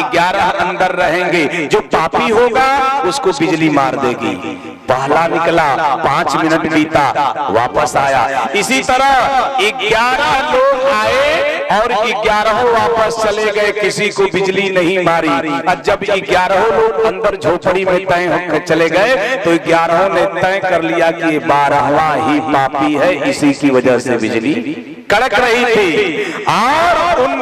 11 अंदर रहेंगे। जो पापी होगा उसको बिजली मार देगी। पहला निकला, 5 मिनट बीता, वापस आया। इसी तरह 11 लोग आए और 11 वापस चले गए, किसी को बिजली नहीं मारी। और जब 11 लोग अंदर झोपड़ी में तय होकर चले गए तो 11 ने तय कर लिया कि ये 12वां ही पापी है, इसी की वजह से बिजली कड़क रही थी। और उन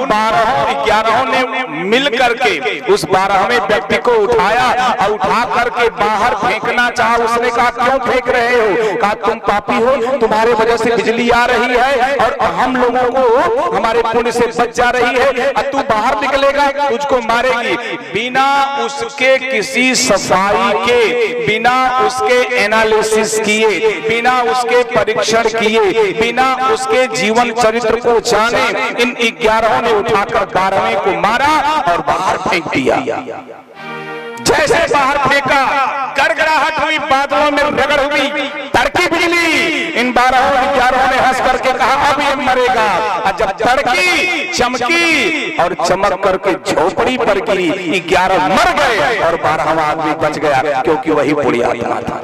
11 ने मिल करके उस 12वें व्यक्ति को उठाया और उठा करके बाहर फेंकना चाहा। उसने कहा क्यों फेंक रहे हो? कहा तुम पापी हो, तुम्हारे वजह से बिजली आ रही है और हम लोगों को हमारे पुण्य से बच जा रही है, और तू बाहर निकलेगा तुझको मारेगी। बिना उसके किसी सफाई के, बिना उसके एनालिसिस किए, बिना उसके परीक्षण किए, बिना उसके जीवन चरित्र को जाने, इन 11 ने उठाकर 12वें को मारा और बाहर फेंक दिया। जैसे बाहर फेंका, गड़गड़ाहट हुई, बादलों में रगड़ हुई, तड़की बिजली। इन 11 ने हंस करके कहा अब ये मरेगा। और जब तड़की चमकी और चमक करके झोपड़ी पर गिरी, 11 मर गए और 12वां आदमी बच गया, क्योंकि वही बुरी आत्मा था।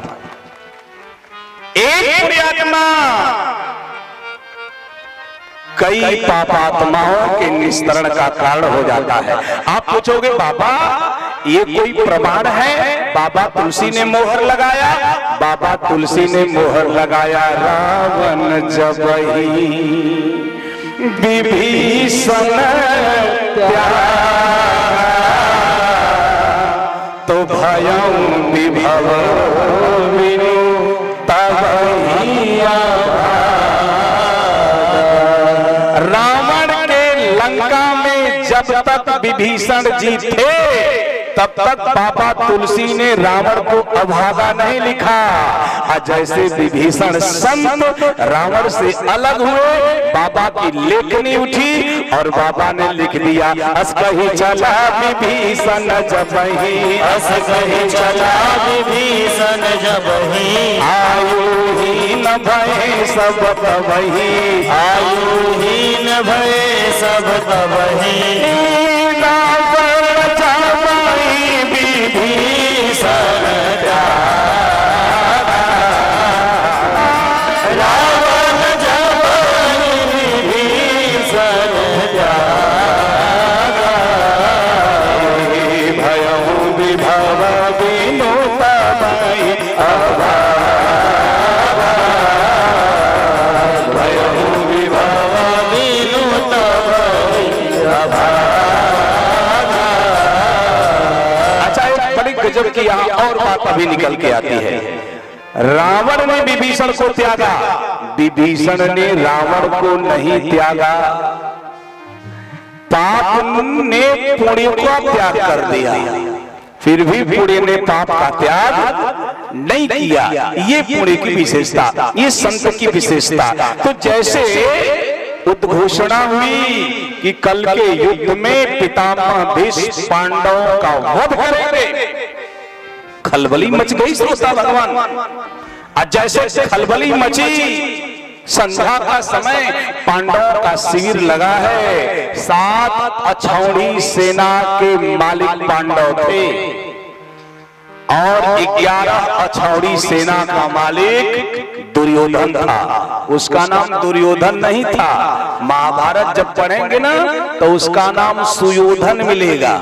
एक बुरी आत्मा कई पापात्माओं के निस्तरण का कारण हो जाता है। आप पूछोगे बाबा ये कोई प्रमाण है? बाबा तुलसी ने मोहर लगाया। बाबा तुलसी ने मोहर लगाया, रावण जब ही विभीषण त्यागा तो भयं विभव विनु तब ही रावण के लंका में जब तक विभीषण जी थे तब तक बाबा तुलसी ने रावण को अभागा नहीं लिखा। और जैसे विभीषण संत रावण से अलग हुए, बाबा की लेखनी उठी और बाबा ने लिख दिया, अस कही चला विभीषण जब ही, अस कही चला विभीषण जब ही, आयुहीन भय सब तबहि, आयुहीन भय सब तबहि, विभीषण रावण जब विभीषण भयं विभव विनु तबहि भयं विभव विनु तबहि। गजब की यहाँ और बात अभी निकल के आती है। रावण ने विभीषण को त्यागा, विभीषण ने रावण को नहीं त्यागा। पाप ने पुण्य को त्याग कर दिया, फिर भी पुण्य ने पाप का त्याग नहीं किया। ये पुण्य की विशेषता, ये संत की विशेषता। तो जैसे उद्घोषणा हुई कि कल के युद्ध में पितामह भीष्म पांडवों का वध करेंगे, खलबली मच गई श्रोता भगवान। और जैसे खलबली मची, संध्या का समय, पांडवों का शिविर लगा है। 7 अछौड़ी सेना के मालिक पांडव थे और 11 अछौड़ी सेना का मालिक दुर्योधन था। उसका नाम दुर्योधन नहीं था। महाभारत जब पढ़ेंगे ना तो उसका नाम सुयोधन मिलेगा।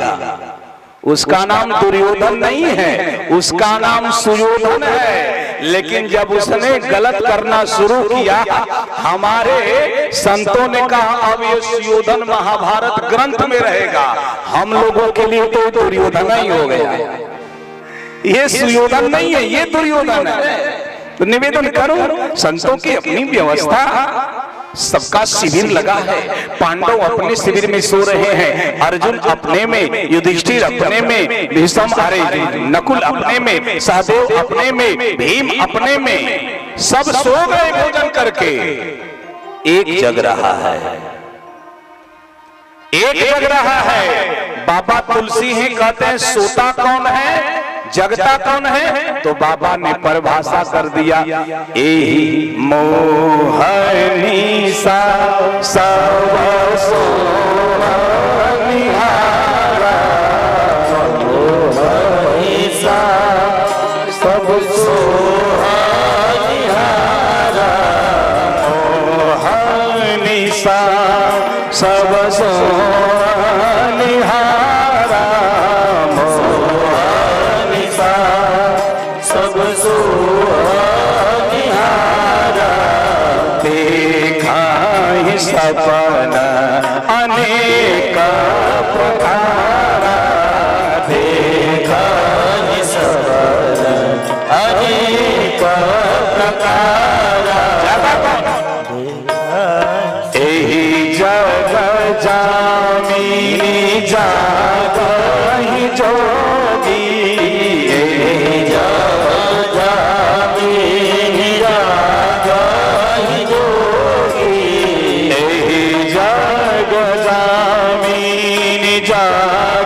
उसका नाम दुर्योधन नहीं है, उसका नाम सुयोधन है। लेकिन जब उसने गलत करना शुरू किया, हमारे संतों ने कहा अब ये सुयोधन महाभारत ग्रंथ में रहेगा। हम लोगों के लिए तो दुर्योधन ही हो गया। ये सुयोधन नहीं है, ये दुर्योधन है। तो निवेदन करो, संतों की अपनी व्यवस्था, सबका शिविर लगा है। पांडव अपने शिविर में सो रहे हैं, अर्जुन अपने में, युधिष्ठिर अपने में, भीष्म अरे नकुल अपने में, सहदेव अपने में, भीम अपने में, सब सो गए भोजन करके। एक जग रहा है, एक जग रहा है। बाबा तुलसी हैं, कहते हैं सोता कौन है, जगता कौन है? तो बाबा ने परिभाषा कर दिया, एहि मोहनी सा सब सोहनिहारा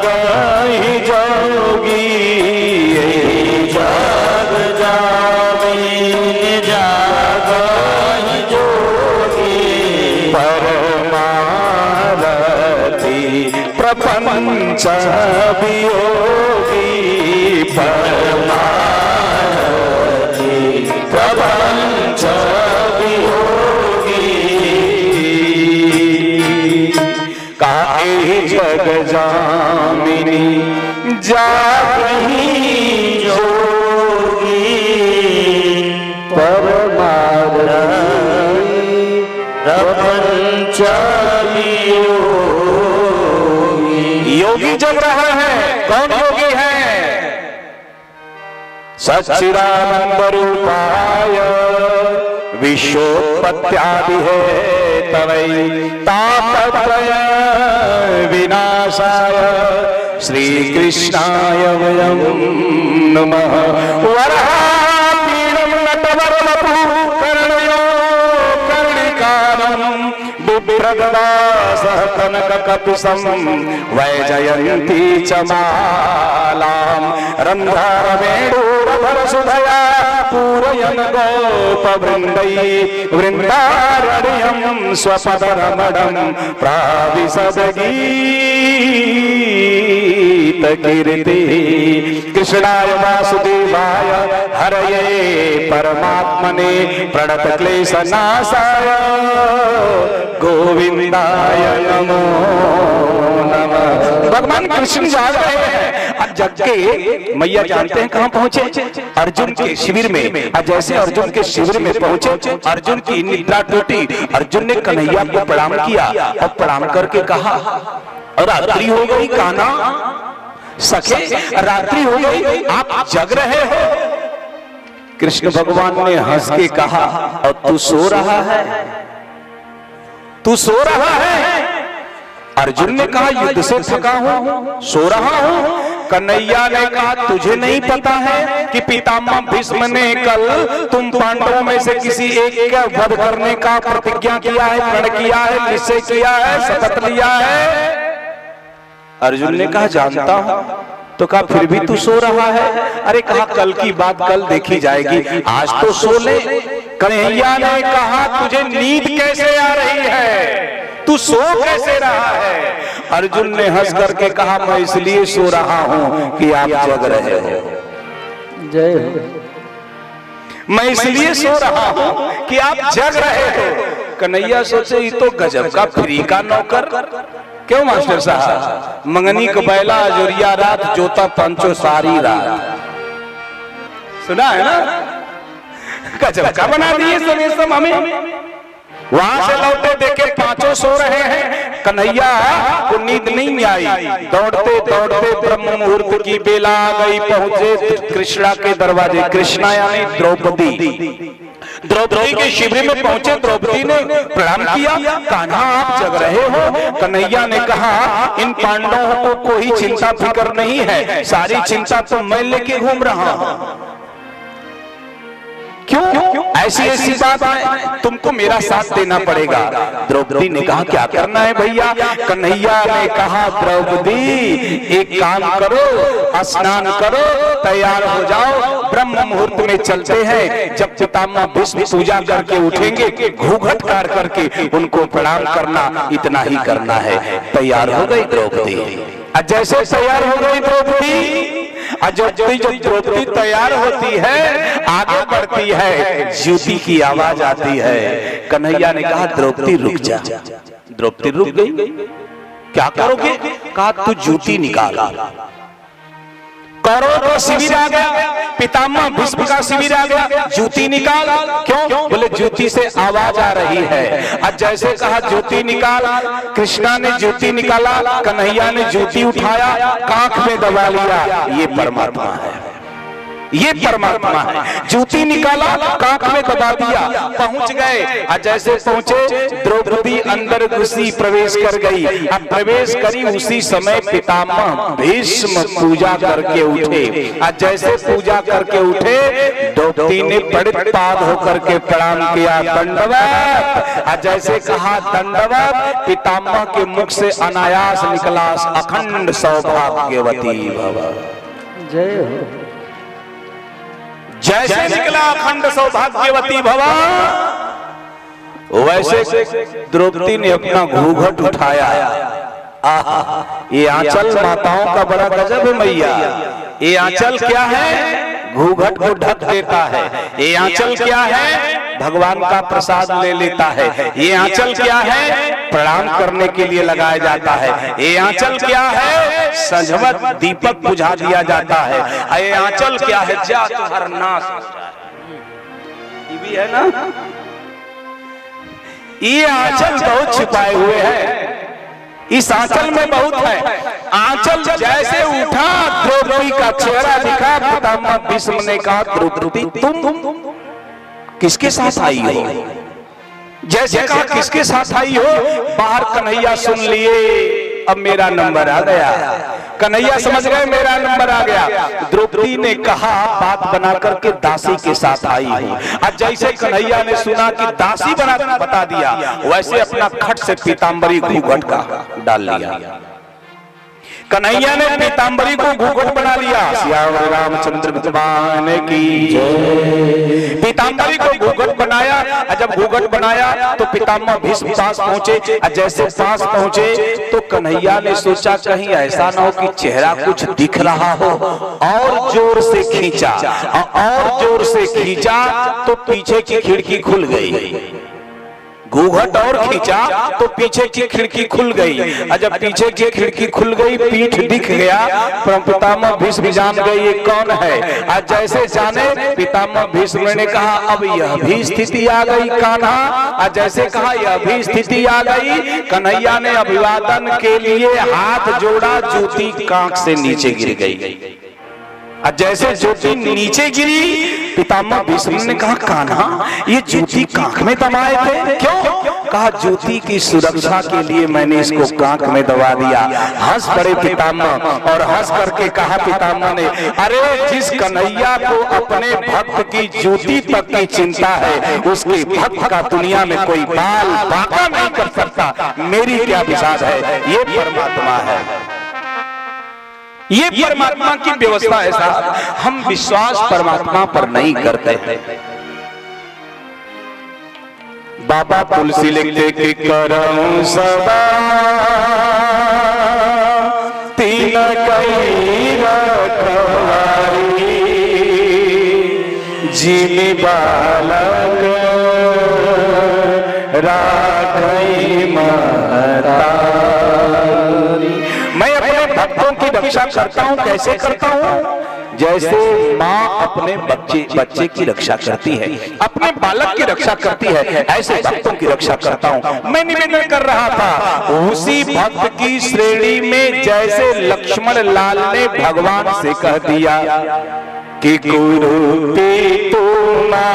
जागहि जोगी, जग जामिन जागहि जोगी, परमारति प्रपंच वियोगी, परमारति प्रपंच वियोगी, काहे जग जामिनी जागहि जोगी, परमारति प्रपंच वियोगी। योगी जग रहा है। कौन योगी है? सच्चिदानंद रूपाय विश्वोत्पत्त्यादि है तवै तापत्रय विनाशाय श्री कृष्णाय वयं नमः। वराहपीडं नटवरवपु कर्णयो कर्णिकारं बिभ्रददासः कनककपिशं वैजयन्ती च मालां रन्ध्रवेणुरधरसुधया पूरयन् गोपवृन्दै वृन्दारण्यं स्वपदरमणं प्राविशदगीतकीर्तिः। कृष्णाय वासुदेवाय हरये परमात्मने प्रणतक्लेशनाशाय गोविंदाय नमो नमः। भगवान कृष्ण जाग रहे हैं। अब जग के मैया जानते हैं कहां पहुंचे? अर्जुन के शिविर में। अब जैसे अर्जुन के शिविर में पहुंचे, अर्जुन की निद्रा टूटी। अर्जुन ने कन्हैया को प्रणाम किया और प्रणाम करके कहा, रात्रि हो गई कान्हा, सखे रात्रि हो गई, आप जग रहे हो? कृष्ण भगवान ने हंस के कहा, और तू सो रहा है? तू सो रहा है? अर्जुन ने कहा, युद्ध से थका हूं, सो रहा हूं। कन्हैया ने कहा, तुझे नहीं पता है कि पितामह भीष्म ने कल तुम पांडवों में से किसी एक का वध करने का प्रतिज्ञा किया है, प्रण किया है, निश्चय किया है, शपथ लिया है? अर्जुन ने कहा, जानता हूं। तो कहा, फिर भी तू सो रहा है? अरे कहा, कल की बात कल देखी जाएगी, आज तो सो ले। कन्हैया ने कहा, तुझे नींद कैसे आ रही है? तू सो कैसे रहा है? अर्जुन ने हंस करके कहा, मैं इसलिए सो रहा हूं कि आप जग रहे हो। जय हो। मैं इसलिए सो रहा हूं कि आप जग रहे हो। कन्हैया सोचे, ये तो गजब का फ्री का नौकर। क्यों मास्टर साहब? मंगनी को बैला जोरिया रात, जोता पंचो सारी रात। सुना है ना? गजब का बना दिए सब हमें। वहां से लौटे देखे पांचों सो रहे हैं। कन्हैया को नींद नहीं आई। दौड़ते दौड़ते ब्रह्म मुहूर्त की बेला आ गई। पहुंचे कृष्णा के दरवाजे। कृष्णा यानी द्रौपदी। द्रौपदी के शिविर में पहुंचे। द्रौपदी ने प्रणाम किया, कान्हा आप जग रहे हो? कन्हैया ने कहा, इन पांडवों को कोई चिंता फिक्र नहीं है, सारी चिंता तो मैं लेके घूम रहा हूं। क्यों? ऐसी ऐसी बात है, तुमको मेरा साथ देना पड़ेगा। द्रौपदी ने कहा, क्या करना है भैया? कन्हैया ने कहा, द्रौपदी एक काम करो, स्नान करो, तैयार हो जाओ, ब्रह्म मुहूर्त में चलते हैं। जब पितामह भीष्म पूजा करके उठेंगे, घूंघट काट करके उनको प्रणाम करना, इतना ही करना है। तैयार हो गई द्रौपदी। जैसे तैयार हो गई द्रौपदी, जब द्रौपदी तैयार होती है, आगे बढ़ती है, ज्योति की आवाज आती है। कन्हैया ने कहा, द्रौपदी रुक जा। द्रौपदी रुक गई। क्या करोगे? कहा, तू ज्योति निकाल। कौरवों का शिविर आ गया, पितामह भीष्म का शिविर आ गया, ज्योति निकाल। क्यों? बोले ज्योति से आवाज आ रही है। आज जैसे कहा ज्योति निकाल, कृष्णा ने ज्योति निकाला, कन्हैया ने ज्योति उठाया, कांख में दबा लिया। ये परमात्मा है। ये परमात्मा है। जूती निकाला, कांख में दबा दिया, पहुंच गए। और जैसे पहुंचे, द्रौपदी अंदर घुसी, प्रवेश कर गई। अब प्रवेश करी, उसी समय पितामह भीष्म पूजा करके उठे। और जैसे पूजा करके उठे, द्रौपदी ने पंडित पाद होकर के प्रणाम किया, दंडवत। और जैसे कहा दंडवत, पितामह के मुख से अनायास निकला, अखंड सौभाग्यवती भव। जय हो। जैसे निकला अखंड सौभाग्यवती भव, वैसे द्रौपदी ने अपना घूंघट उठाया। ये आंचल माताओं का बड़ा गजब है मैया। ये आंचल क्या है? घूंघट को ढक देता है। ये आंचल क्या है? भगवान का प्रसाद ले लेता है। ये आंचल क्या है? प्रणाम करने के लिए लगाया जाता है। ये आंचल क्या है? संझवत दीपक बुझा दिया जाता है। ये आंचल क्या है? जा तुहर नाश। ये भी है ना? ये आंचल बहुत छिपाए हुए हैं। इस आंचल में बहुत है। आंचल जैसे उठा, द्रौपदी का चेहरा दिखा। पितामह भीष्म ने कहा, द्रौपदी तुम किसके साथ आई हो? जैसे कहा किसके साथ आई हो, बाहर कन्हैया सुन लिए, अब मेरा नंबर आ गया। कन्हैया समझ गए मेरा नंबर आ गया। द्रौपदी ने कहा, बात बना करके दासी के साथ आई हूँ। अब जैसे कन्हैया ने सुना कि दासी बता दिया, वैसे अपना खट से पीताम्बरी घूंघट का डाल लिया। कन्हैया ने पीताम्बरी को घूंघट बना लिया। श्याम रामचंद्र भगवान की पीताम्बरी को घूंघट बनाया। जब घूंघट बनाया तो पितामह भीष्म पास पहुंचे। जैसे पास पहुंचे तो कन्हैया ने सोचा कहीं ऐसा ना हो कि चेहरा कुछ दिख रहा हो, और जोर से खींचा। और जोर से खींचा तो पीछे की खिड़की खुल गई। घूंघट और खींचा तो पीछे की खिड़की खुल गई। जब पीछे की खिड़की खुल गई, पीठ दिख गया। पितामह भीष्म जान गए ये कौन है। आज जैसे जाने, पितामह भीष्म ने कहा, अब यह भी स्थिति आ गई कान्हा। आज जैसे कहा यह भी स्थिति आ गई। कन्हैया ने अभिवादन के लिए हाथ जोड़ा, जूती कांख से नीचे गिर गई। जैसे जूती नीचे गिरी, पितामह भीष्म ने कहा, कान्हा ये जूती कांख में दबाए थे क्यों? कहा, जूती की सुरक्षा के लिए मैंने इसको कांख में दबा दिया। हंस पड़े पितामह, और हंस करके कहा पितामह ने, अरे जिस कन्हैया को अपने भक्त की जूती तक की चिंता है, उसके भक्त का दुनिया में कोई बाल बाका नहीं कर सकता। मेरी क्या विशाल है, ये परमात्मा है। ये परमात्मा की व्यवस्था है साहब। हम विश्वास परमात्मा पर नहीं करते। बाबा तुलसी लिखते कि करऊं सदा तीन कई रखवारी, जिमि बालक राखई माता। मैं अपने भक्तों की रक्षा करता हूँ। कैसे करता हूँ? जैसे माँ अपने बच्चे की रक्षा करती है, अपने बालक की रक्षा करती है, ऐसे भक्तों की रक्षा करता हूँ। मैं निवेदन कर रहा था, उसी भक्त की श्रेणी में जैसे लक्ष्मण लाल ने भगवान से कह दिया कि गुरु तू ना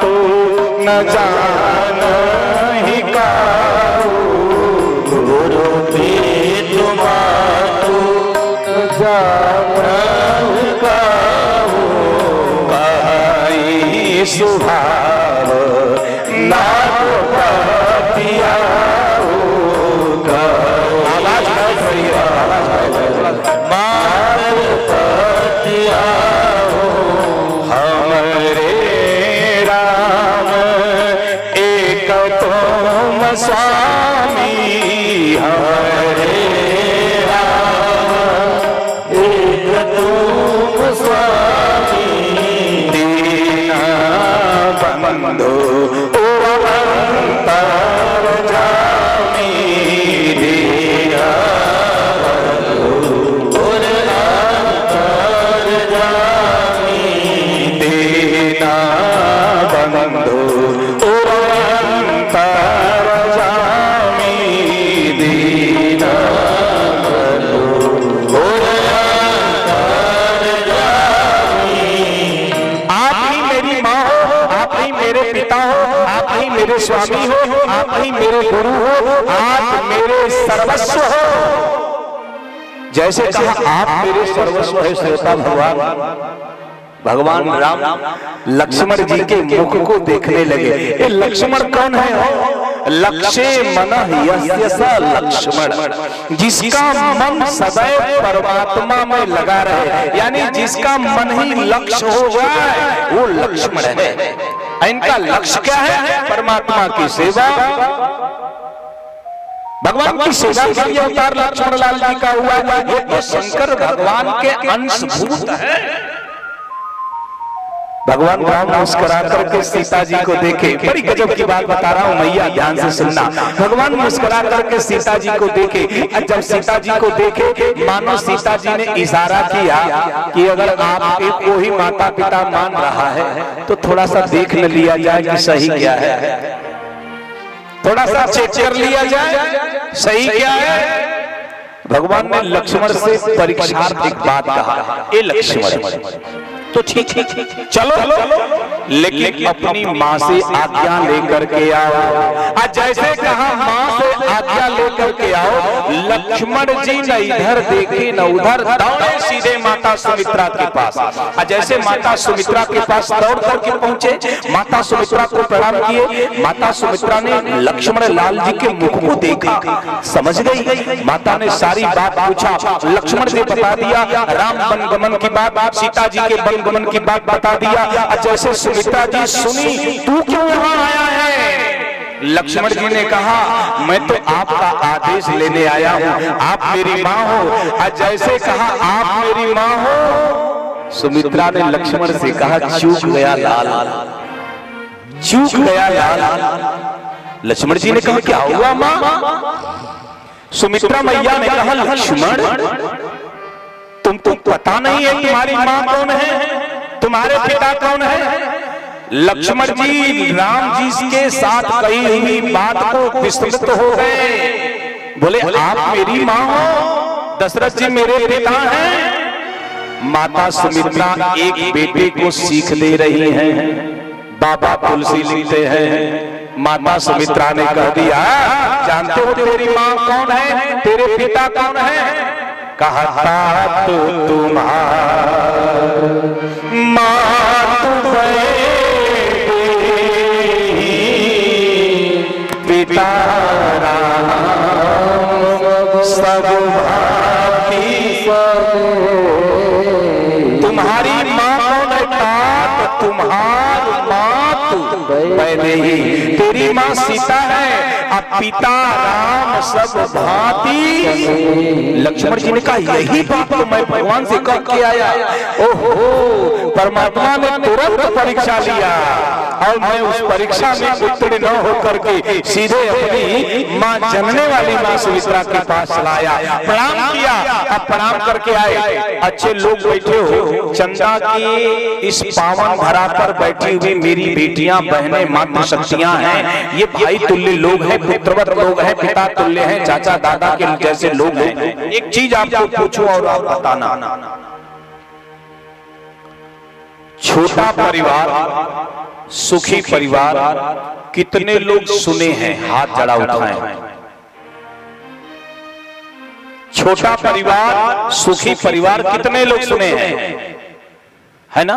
तू न जान ही का, गुरु सुभाव नाथ पतिया। आवाज पतिया हमरे राम एक तुम स्वामी, हमरे राम एक तुम स्वामी। बंधु स्वामी हो, आप ही मेरे गुरु हो, आप मेरे सर्वस्व हो। जैसे कहा आप मेरे सर्वस्व है श्रोता भगवान राम लक्ष्मण जी के मुख को देखने लगे। ये लक्ष्मण कौन है हो? लक्ष्य मनः यस्य स लक्ष्मण, जिसका मन सदैव परमात्मा में लगा रहे, यानी जिसका मन ही लक्ष्य हो जाए वो लक्ष्मण है। इनका लक्ष्य क्या है? परमात्मा की सेवा, भगवान की सेवा के लिए अवतार लक्ष्मण लाल जी का हुआ। ये तो शंकर भगवान के अंशभूत है। भगवान राम मुस्कुरा करके सीता जी को देखे, बड़ी गजब की बात बता रहा हूं मैया, ध्यान से सुनना। भगवान मुस्कुरा करके सीता जी को देखे, जब सीता जी को देखे मानो सीता जी ने इशारा किया कि अगर आप एक को ही माता पिता मान रहा है तो थोड़ा सा देख न लिया जाए कि सही क्या है, थोड़ा सा चेक कर लिया जाए सही क्या है। भगवान ने लक्ष्मण से परीक्षार्थक बात कहा, ए लक्ष्मण तो ठीक चलो, लेकिन अपनी माँ से आज्ञा लेकर के आओ। जैसे कहा माँ से आज्ञा लेकर के आओ, लक्ष्मण जी न इधर देखे न उधर, दौड़े सीधे माता सुमित्रा के पास। जैसे माता सुमित्रा के पास दौड़ करके पहुंचे, माता सुमित्रा को प्रणाम किए। माता सुमित्रा ने लक्ष्मण लाल जी के मुख को देखा, समझ गई। माता ने सारी बात पूछा, लक्ष्मण ने बता दिया राम वनगमन की बात, सीता जी के वनगमन की बात बता दिया। जैसे सुमित्रा जी सुनी, तू क्यों यहाँ आया है? लक्ष्मण जी ने कहा मैं तो आपका आदेश लेने आया हूँ, आप मेरी माँ हो। जैसे कहा आप मेरी माँ हो, सुमित्रा ने लक्ष्मण से कहा चूक गया लाल, चूक गया लाल। लक्ष्मण जी ने कहा क्या हुआ माँ? सुमित्रा मैया ने कहा लक्ष्मण तुम पता नहीं है तुम्हारी माँ कौन है, तुम्हारे पिता कौन है? लक्ष्मण जी राम जी के साथ कही हुई बात को विस्मृत हो गए, बोले आप मेरी माँ हो, दशरथ जी मेरे पिता हैं। माता सुमित्रा एक बेटे को सीख दे रही हैं। बाबा तुलसी लिखते हैं, माता सुमित्रा ने कह दिया जानते हो तेरी माँ कौन है, तेरे पिता कौन है? कहता तो तुम्हारा माँ पिता सब भांति, तुम्हारी माँ कौन है? तुम्हारी माँ मैंने ही, तेरी माँ सीता है, अब पिता राम सब भांति। लक्ष्मण जी ने कहा यही बात तो मैं भगवान से कह के आया। ओहो, परमात्मा ने तुरंत परीक्षा लिया और मैं उस परीक्षा में उत्तीर्ण न होकर के सीधे अपनी माँ जनने वाली माँ सुमित्रा के पास लाया, प्रणाम किया। अब प्रणाम करके आए, अच्छे लोग बैठे हो, चंदा की इस पावन धरा पर बैठी हुई मेरी बेटियां बहनें मातृ शक्तियां हैं, ये भाई तुल्य लोग हैं, पुत्रवत लोग हैं, पिता तुल्य हैं, चाचा दादा के जैसे लोग हैं। एक चीज आपको पूछूं और आप बताना, छोटा परिवार सुखी परिवार कितने लोग सुने हैं? हाथ जड़ा उठाएं। छोटा परिवार सुखी परिवार कितने लोग सुने हैं? है ना?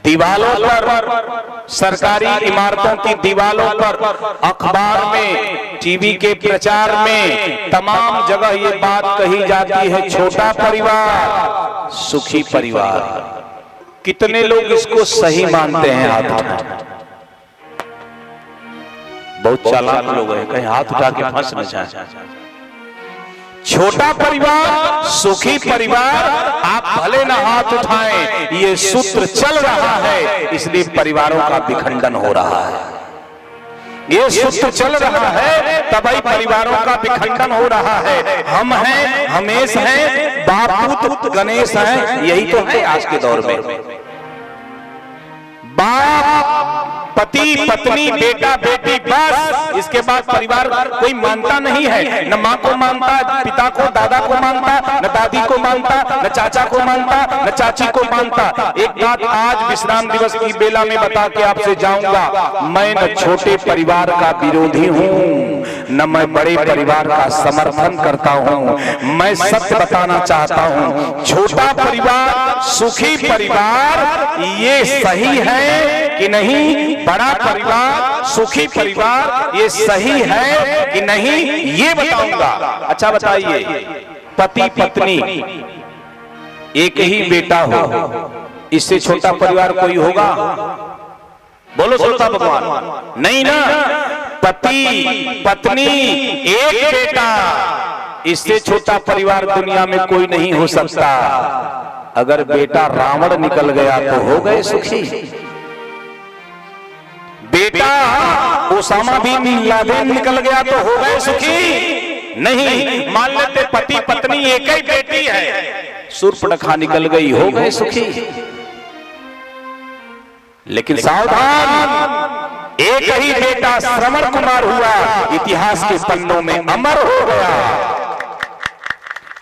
दीवालों पर, सरकारी इमारतों की दीवालों पर, अखबार में, टीवी के प्रचार में, तमाम जगह ये बात कही जाती है छोटा परिवार सुखी परिवार। कितने लोग इसको सही मानते हैं? हाथ उठाएं। बहुत चालाक लोग हैं, कहीं हाथ उठा के फंस न जाए। छोटा परिवार सुखी परिवार, आप भले न हाथ उठाएं, ये सूत्र चल रहा है, इसलिए परिवारों का विखंडन हो रहा है। ये सूत्र चल रहा है तभी परिवारों का विखंडन हो रहा है। हम हैं, हमेश हैं, बापूत गणेश हैं, यही तो है आज के दौर में। बाप पति पत्नी बेटा बेटी, बस इसके बाद परिवार कोई मानता नहीं है। न माँ को मानता, पिता को, दादा को मानता, न दादी को मानता, न चाचा को मानता, न चाची को मानता। एक बात आज विश्राम दिवस की बेला में बता के आपसे जाऊंगा, मैं न छोटे परिवार का विरोधी हूँ, न मैं बड़े परिवार का समर्थन करता हूँ। मैं सत्य बताना चाहता हूँ, छोटा परिवार, सुखी परिवार ये सही है कि नहीं? बड़ा परिवार, सुखी परिवार ये सही है कि नहीं, ये बताऊंगा। अच्छा बताइए, पति पत्नी एक ही बेटा हो, इससे छोटा परिवार कोई होगा? बोलो श्रोता भगवान, नहीं ना। पति पत्नी एक बेटा, इससे छोटा परिवार दुनिया में कोई नहीं हो सकता। अगर बेटा रावण निकल गया तो हो गए सुखी। बेटा ओसामा बिन लादेन निकल गया तो हो गए सुखी? नहीं। मान लेते पति पत्नी एक ही बेटी है, शूर्पणखा निकल गई, हो गए सुखी। लेकिन सावधान, एक ही बेटा श्रवण कुमार हुआ, इतिहास के पन्नों में अमर हो गया।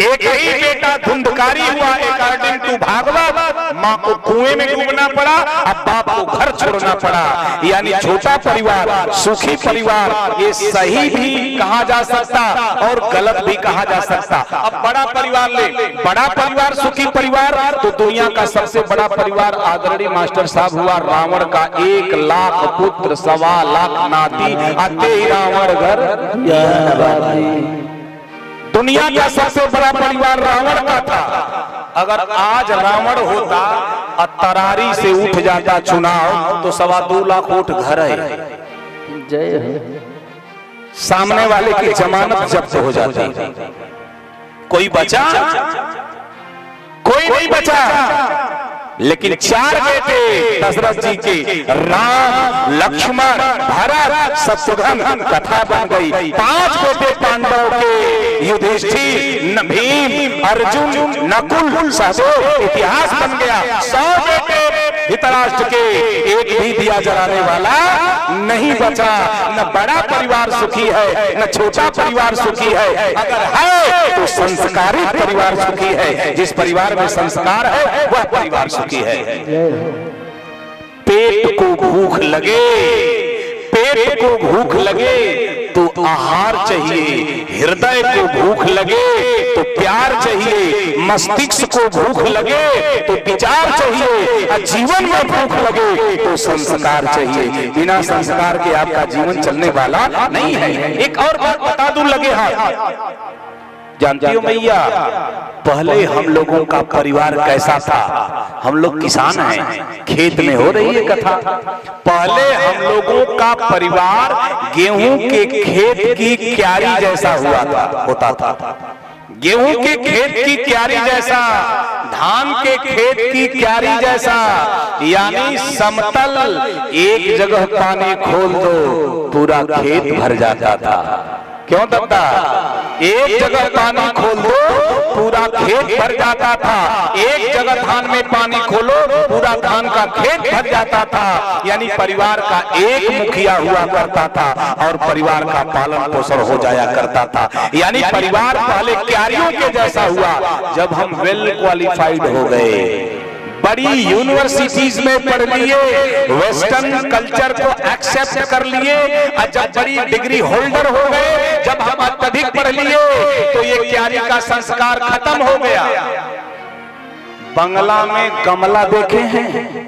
एक ही बेटा धुंधकारी हुआ, अकॉर्डिंग टू भागवत, माँ को कुएं में डूबना पड़ा, अब बाप को घर छोड़ना पड़ा। यानी छोटा परिवार, सुखी परिवार ये सही भी कहा जा सकता और गलत भी कहा जा सकता। अब बड़ा परिवार ले, बड़ा परिवार, सुखी परिवार, तो दुनिया का सबसे बड़ा परिवार आदरणीय मास्टर साहब हुआ रावण का। 1 लाख पुत्र, 1.25 लाख नाती, आते ही रावण घर। दुनिया का सबसे बड़ा परिवार रावण का था। अगर आज रावण होता और तरारी से उठ जाता चुनाव तो 2.25 लाख वोट घर है। जय हो। सामने वाले की जमानत जब्त हो जाती। कोई बचा? कोई नहीं बचा। लेकिन 4 बेटे दशरथ जी के, राम, लक्ष्मण, भरत, शत्रुघ्न, कथा बन गई। 5 बेटे पांडवों के, युधिष्ठिर, भीम, अर्जुन, नकुल, सहदेव, इतिहास बन गया। 100 बेटे धृतराष्ट्र के, एक भी दिया जलाने वाला नहीं बचा। न बड़ा परिवार सुखी है, न छोटा परिवार सुखी है। अगर है तो संस्कारित परिवार सुखी है। जिस परिवार में संस्कार है वह परिवार सुखी है। पेट को भूख लगे, पेट को भूख लगे तो आहार चाहिए, हृदय को भूख लगे तो प्यार चाहिए, मस्तिष्क को भूख लगे तो विचार चाहिए, जीवन में भूख लगे तो संस्कार चाहिए। बिना संस्कार के आपका जीवन चलने वाला नहीं है। एक और बात बता दूं लगे हाथ, जानती हो मैया, पहले हम लोगों का परिवार कैसा था? हम लोग किसान हैं, खेत में हो रही है कथा। पहले हम लोगों का परिवार गेहूं के खेत की क्यारी जैसा होता था। गेहूं के खेत की क्यारी जैसा, धान के खेत की क्यारी जैसा, यानी समतल। एक जगह पानी खोल दो पूरा खेत भर जाता था। क्यों दत्ता? एक जगह पानी खोल दो पूरा खेत भर जाता था। एक जगह धान में पानी खोलो पूरा धान का खेत भर जाता था। यानी परिवार का एक मुखिया हुआ करता था और परिवार का पालन पोषण हो जाया करता था। यानी परिवार पहले क्यारियों के जैसा हुआ। जब हम वेल क्वालिफाइड हो गए, बड़ी यूनिवर्सिटीज में पढ़ लिए, वेस्टर्न कल्चर को एक्सेप्ट कर लिए, और जब बड़ी डिग्री होल्डर हो गए, जब हम अत्यधिक पढ़ लिए तो ये क्यारी का संस्कार खत्म हो गया। बंगला में गमला देखे हैं?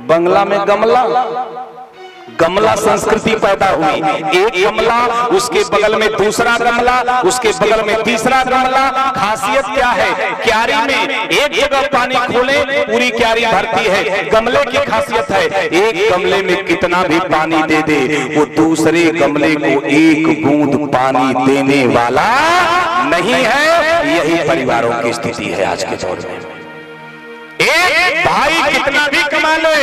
बंगला में गमला, गमला संस्कृति पैदा हुई। एक गमला, उसके बगल में दूसरा गमला, उसके बगल में तीसरा गमला। खासियत क्या है? क्यारी में एक जगह पानी खोले पूरी क्यारी भरती है। गमले की खासियत है, एक गमले में कितना भी पानी दे दे वो दूसरे गमले को एक बूंद पानी देने वाला नहीं है। यही परिवारों की स्थिति है आज के दौर में। एक भाई कितना भी कमा ले,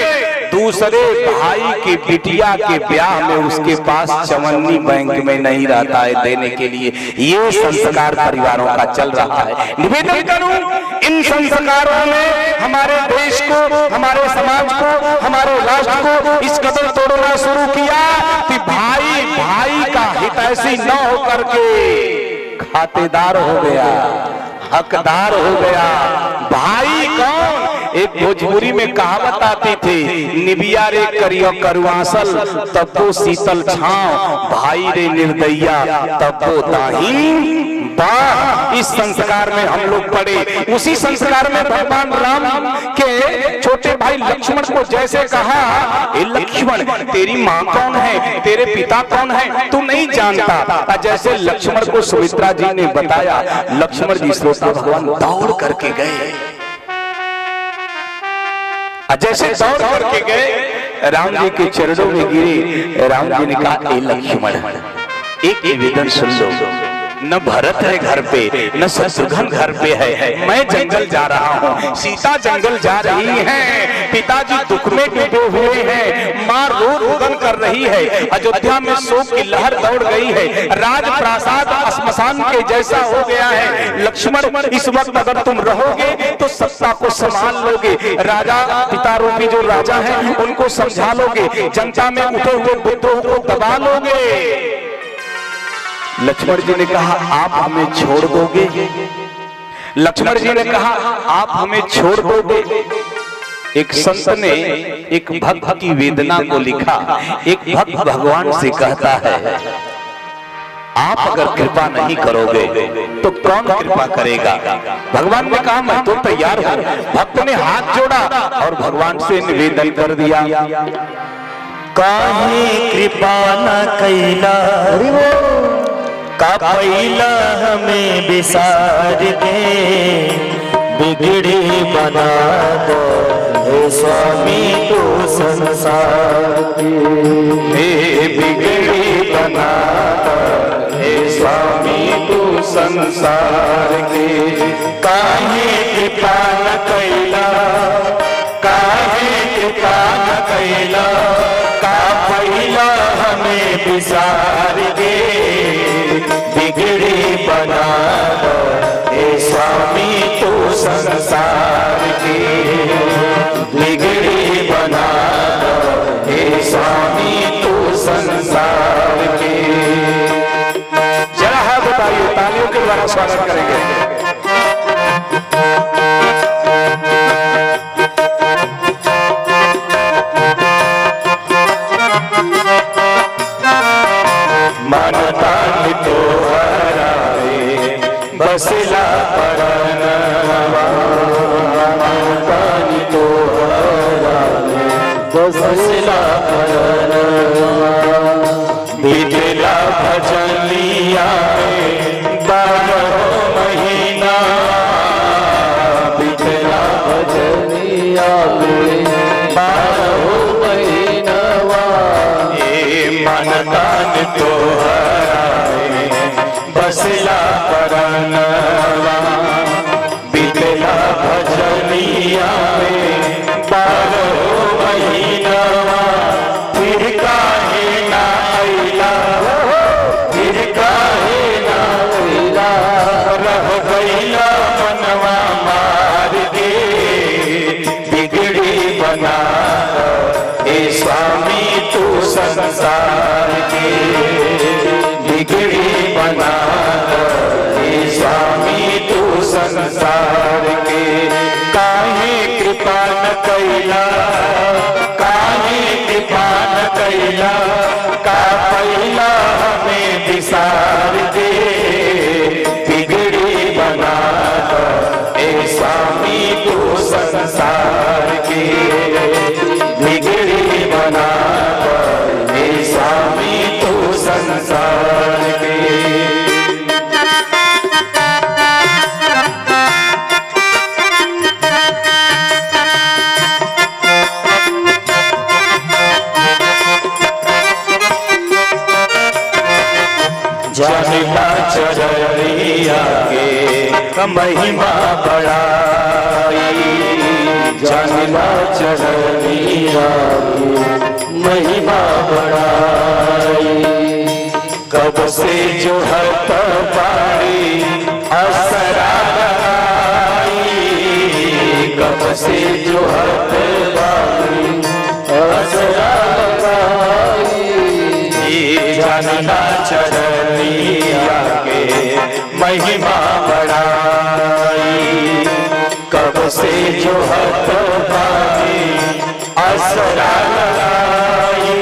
दूसरे भाई की बिटिया के ब्याह में उसके पास चवन्नी बैंक में नहीं रहता है देने के लिए। ये संस्कार परिवारों का चल रहा है। निवेदन करूं इन संस्कारों ने हमारे देश को, हमारे समाज को, हमारे राष्ट्र को इस कदर तोड़ना शुरू किया कि भाई भाई का हितैषी न होकर के खातेदार हो गया, हकदार हो गया। भाई कौन? एक भोजपुरी में कहावत आती थी, निबिया रे करियो करुआसल तब तो शीतल छांव, भाई रे निर्दयिया तब तो दाही बाह। इस संस्कार में हम लोग पढ़े, उसी संस्कार में भगवान राम के छोटे भाई लक्ष्मण को जैसे कहा, ए लक्ष्मण तेरी माँ कौन है, तेरे पिता कौन है, तू नहीं जानता। जैसे लक्ष्मण को सुमित्रा जी ने बताया, लक्ष्मण जी श्रोता भगवान दौड़ करके गए। जैसे दौड़ करके गए, राम जी के चरणों में गिरे। राम जी ने कहा, ए लक्ष्मण एक निवेदन सुन लो, न भरत है घर पे, न शत्रुघ्न घर पे है, मैं जंगल जा रहा हूँ, सीता जंगल जा रही है, पिताजी दुख में डूबे हुए हैं, माँ रो रुदन कर रही है, अयोध्या में शोक की लहर दौड़ गई है, राजप्रासाद श्मशान के जैसा हो गया है। लक्ष्मण इस वक्त अगर तुम रहोगे तो सत्ता को संभाल लोगे, राजा पिता रूपी जो राजा है उनको समझा लोगे, जनता में उठे हुए विद्रोह को दबा लोगे। लक्ष्मण जी ने कहा, आप हमें छोड़ दोगे? लक्ष्मण जी ने कहा, आप हमें छोड़ दोगे? एक संत ने एक भक्त की वेदना को लिखा। एक भक्त भगवान से कहता है, आप अगर कृपा नहीं करोगे तो कौन कृपा करेगा? भगवान ने कहा, मैं तो तैयार हूं। भक्त ने हाथ जोड़ा और भगवान से निवेदन कर दिया, काहे कृपा न कैला का पैला हमें बिसार दे, बिगड़ी बना दो हे स्वामी तू संसार हे बिगड़ी बना दो हे स्वामी तू संसार के। काहे कृपा न कैला, काहे कृपा न कैला का पैला हमें बिसार दे, बिगड़ी बना दो हे स्वामी तू संसार की, बिगड़ी बना दो हे स्वामी तू संसार की। जरा है बताइए, तालियों के द्वारा स्वागत करेंगे। बसला परनवा, पानी तो बसला परनवा, बीतला भजनिया 12 महीना, बीतला भजनिया 12 महीनवा, ये मनतान तो बसला परनवा, बीतला भजनिया में 12 महीनवा, फिर काहे ना अइला, फिर काहे ना अइला, रह गइला मनवा मार दे, बिगड़ी बना ए स्वामी तू संसार के, बिगड़ी बना स्वामी तू संसार के। काहे कृपा न कैला, काहे कृपा न कैला का पैला हमें बिसार दे, बिगड़ी बना ए स्वामी तू संसार के, बिगड़ी बना ए स्वामी तू संसार के। जानला चरैया के महिमा बड़ाई, जानला चरैया के महिमा बड़ाई, कब से जो हत पारी असरा लगाई, से जो हट बाई असरा ये जानना चरनिया के महिमा बढ़ाई। कब से जो हट बाई असरा लगाई,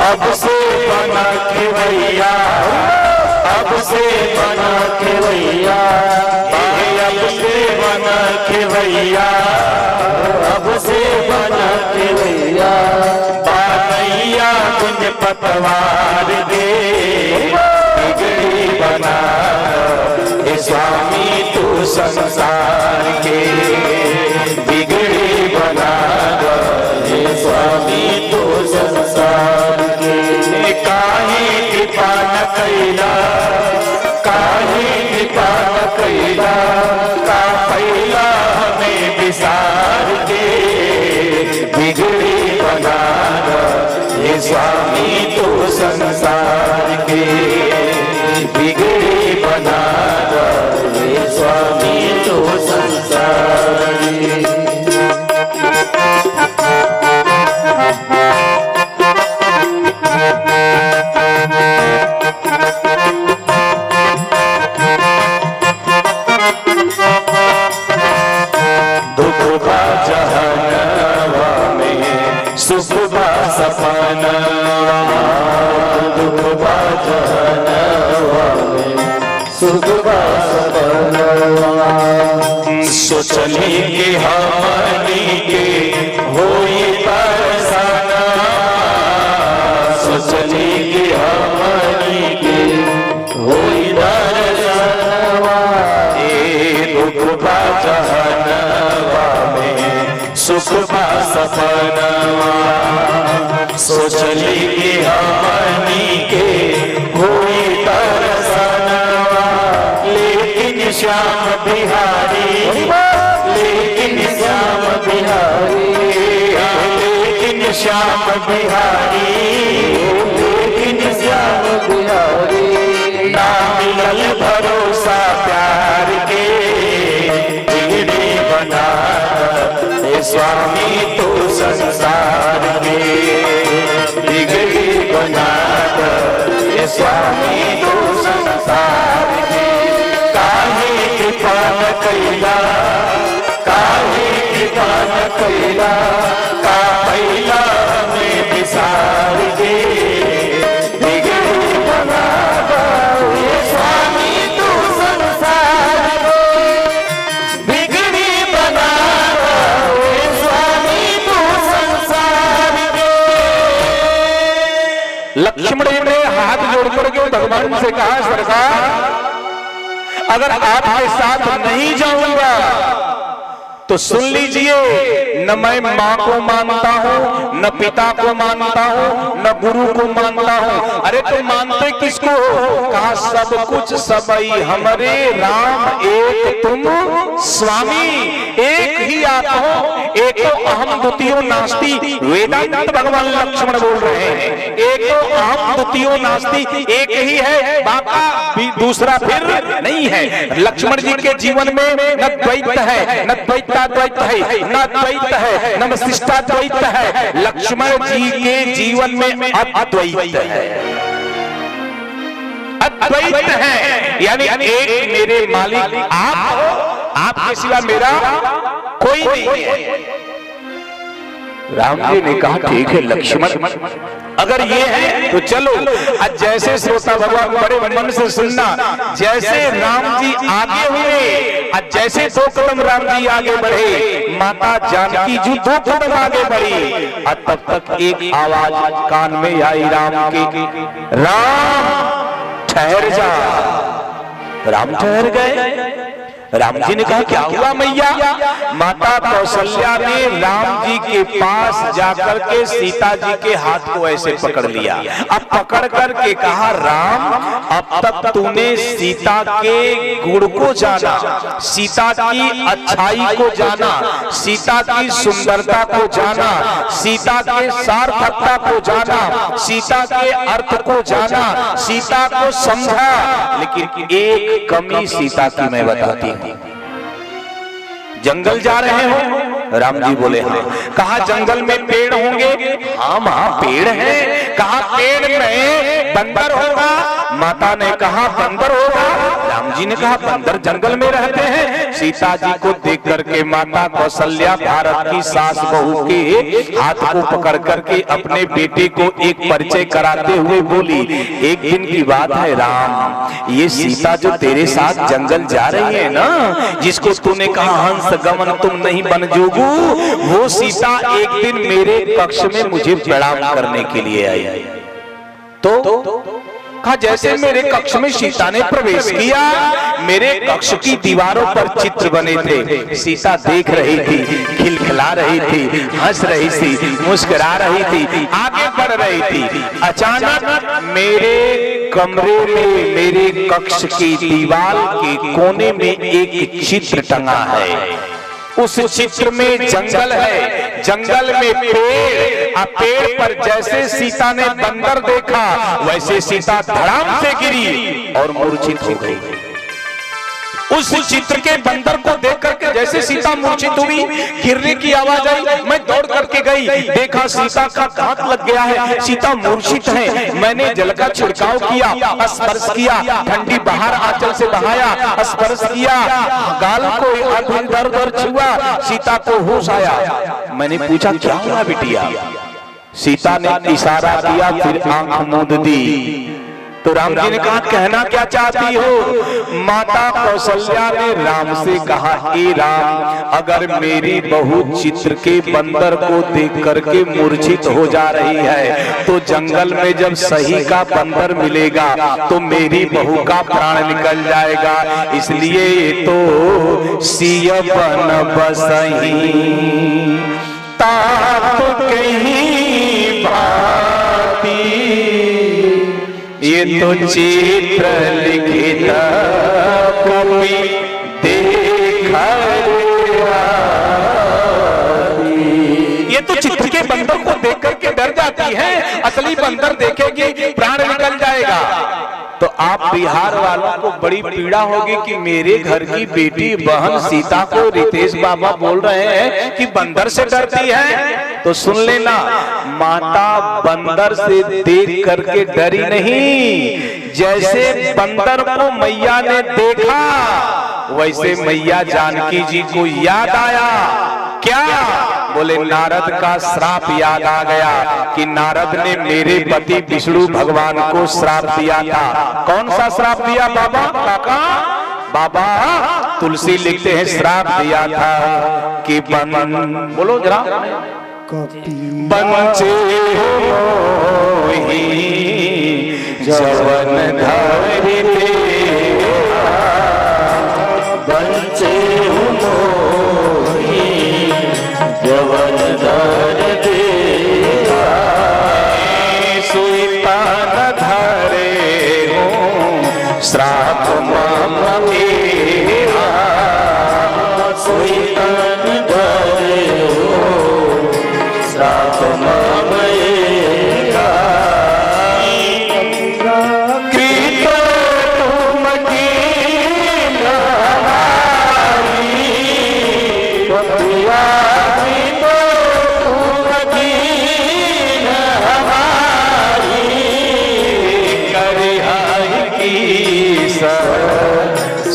अब से बना के भैया, अब से बना के भैया, अब से बना के भैया, अब से बना के भैया, बानैया कुंज पतवार दे बिगड़ी बना हे स्वामी तू संसार के, बिगड़ी बना हे स्वामी तू संसार के। काहे कृपा न कैला, काहे कृपा न कैला, का पैला हमें विसार के, बिगड़ी बना हे स्वामी तो संसार के, बिगड़ी बना हे स्वामी तो संसार के। सुखबा सपनवा, दुखबा जहनवा में सुखबा सपनवा, सोचली के हमनी के होई बरसाना, सोचली के हमनी के होई बरसाना, ए दुखबा जहनवा में सुखबा सपनवा, सोचली के हमनी के होई दर्शनवा, लेकिन श्याम बिहारी, लेकिन श्याम बिहारी, लेकिन श्याम बिहारी, लेकिन श्याम बिहारी, ना मिलल भरोसा प्यार के, बिगड़ी बना हे स्वामी तो संसार के, बिगड़ी बना हे स्वामी तो संसार के। काहे कृपा न कैला, काहे कृपा न कैला, का पैला हमें विसार के, बिगड़ी बना हे स्वामी तो संसार के, बिगड़ी बना हे स्वामी तो संसार के। लक्ष्मण जी ने हाथ जोड़ करके भगवान से कहा, सरकार अगर आपके साथ नहीं जाऊंगा तो सुन लीजिए, न मैं माँ को मानता हूँ, न पिता को मानता हूँ, न गुरु को मानता हूँ। अरे तो मानते किसको हो? कहा सब कुछ सबई हमरे राम एक तुम स्वामी, एक ही आप हो, एको अहम द्वितीयो नास्ति। वेदांत भगवान लक्ष्मण बोल रहे हैं, एको अहम द्वितीयो नास्ति, एक ही है, बाकी दूसरा फिर नहीं है। लक्ष्मण जी के जीवन में न द्वैत है, न द्वैताद्वैत है, न द्वैत है, न वशिष्ठाद्वैत है। लक्ष्मण जी के जीवन में अद्वैत है, अद्वैत है। यानी एक मेरे मालिक आप हो, आपके सिवा मेरा कोई नहीं है। राम जी ने कहा ठीक है लक्ष्मण, अगर ये है तो चलो। आज जैसे श्रोता भगवान बड़े मन से सुनना, जैसे राम जी आगे हुए, आज जैसे 2 कदम राम जी आगे बढ़े, माता जानकी जी 2 कदम आगे बढ़ी, और तब तक एक आवाज कान में आई राम की, राम ठहर जा। राम ठहर गए। राम जी ने कहा क्या हुआ मैया? माता कौशल्या ने राम जी के पास जाकर के सीता जी के हाथ को ऐसे पकड़ लिया। अब पकड़ करके कहा राम, अब तक तूने सीता के गुण को जाना, सीता की अच्छाई को जाना, सीता की सुंदरता को जाना, सीता के सार्थकता को जाना, सीता के अर्थ को जाना, सीता को समझा, लेकिन एक कमी सीता की मैं बताती हूं। जंगल जा रहे हो, राम जी बोले हाँ। कहा जंगल में पेड़ होंगे? हाँ मां पेड़ है। कहा पेड़ में बंदर होगा? माता ने कहा बंदर होगा। राम जी ने कहा बंदर जंगल में रहते हैं। सीता जी को देख करके माता कौशल्या भारत की सास बहू के हाथ को पकड़ करके अपने बेटे को एक परिचय कराते हुए बोली, एक दिन की बात है राम, ये सीता जो तेरे साथ जंगल जा रही है ना, जिसको तूने कहा हंस गमन तुम नहीं बन जोगू, वो सीता एक दिन मेरे कक्ष में मुझे प्रणाम करने के लिए आई। तो कहा जैसे मेरे कक्ष में सीता ने प्रवेश किया, मेरे कक्ष की दीवारों पर चित्र बने थे। सीता देख रही थी, खिलखिला रही थी, हंस रही थी, मुस्कुरा रही थी, आगे बढ़ रही थी। अचानक मेरे कमरे में, मेरे कक्ष की दीवार के कोने में एक चित्र टंगा है। उस चित्र में जंगल है, जंगल में पेड़, पेड़ पर जैसे सीता ने बंदर देखा वैसे सीता धड़ाम से गिरी और मूर्छित हो गई। उस चित्र के बंदर को देख करके जैसे सीता मूर्छित हुई, गिरने की आवाज आई, मैं दौड़ करके गई, देखा सीता का दांत लग गया है, सीता मूर्छित है। मैंने जल का छिड़काव किया, स्पर्श किया, ठंडी बाहर आंचल से बहाया, स्पर्श किया, गाल को इधर उधर छुआ, सीता को होश आया। मैंने पूछा क्या हुआ बिटिया? सीता ने इशारा किया, फिर आंख मूंद दी। तो राम जी ने कहा कहना क्या चाहती हो? माता कौशल्या ने राम से कहा, ए राम, अगर मेरी बहू चित्र के बंदर को देख करके मूर्छित हो जा रही है तो जंगल में जब सही का बंदर मिलेगा तो मेरी बहू का प्राण निकल जाएगा, इसलिए तो सिय बन बसही ताप कहीं भाती, ये तो चित्र लिखित कवि देखा, ये तो चित्र के बंदर को देख करके डर जाती है, असली बंदर देखेगी प्राण निकल जाएगा। तो आप बिहार वालों को बड़ी पीड़ा होगी कि मेरे घर की बेटी बहन सीता को रितेश बाबा बोल रहे हैं कि बंदर से डरती है। तो सुन लेना, माता बंदर से देख करके डरी नहीं, जैसे बंदर को मैया ने देखा वैसे मैया जानकी जी को याद आया। क्या? बोले नारद का श्राप याद आ गया कि नारद ने मेरे पति विष्णु भगवान को श्राप दिया था। कौन सा श्राप दिया बाबा? काका बाबा तुलसी लिखते हैं श्राप दिया था कि बोलो जरा, बंचे होहि जवन धरि देवा, बंचे होहि जवन धरि देवा, सुईता न धरे हो श्राप मम मेरा, सुईता न धरे हो श्राप मम मेरा, कृत तुम कीन हमारी, पतिया कृत तुम कीन हमारी, करिहाई की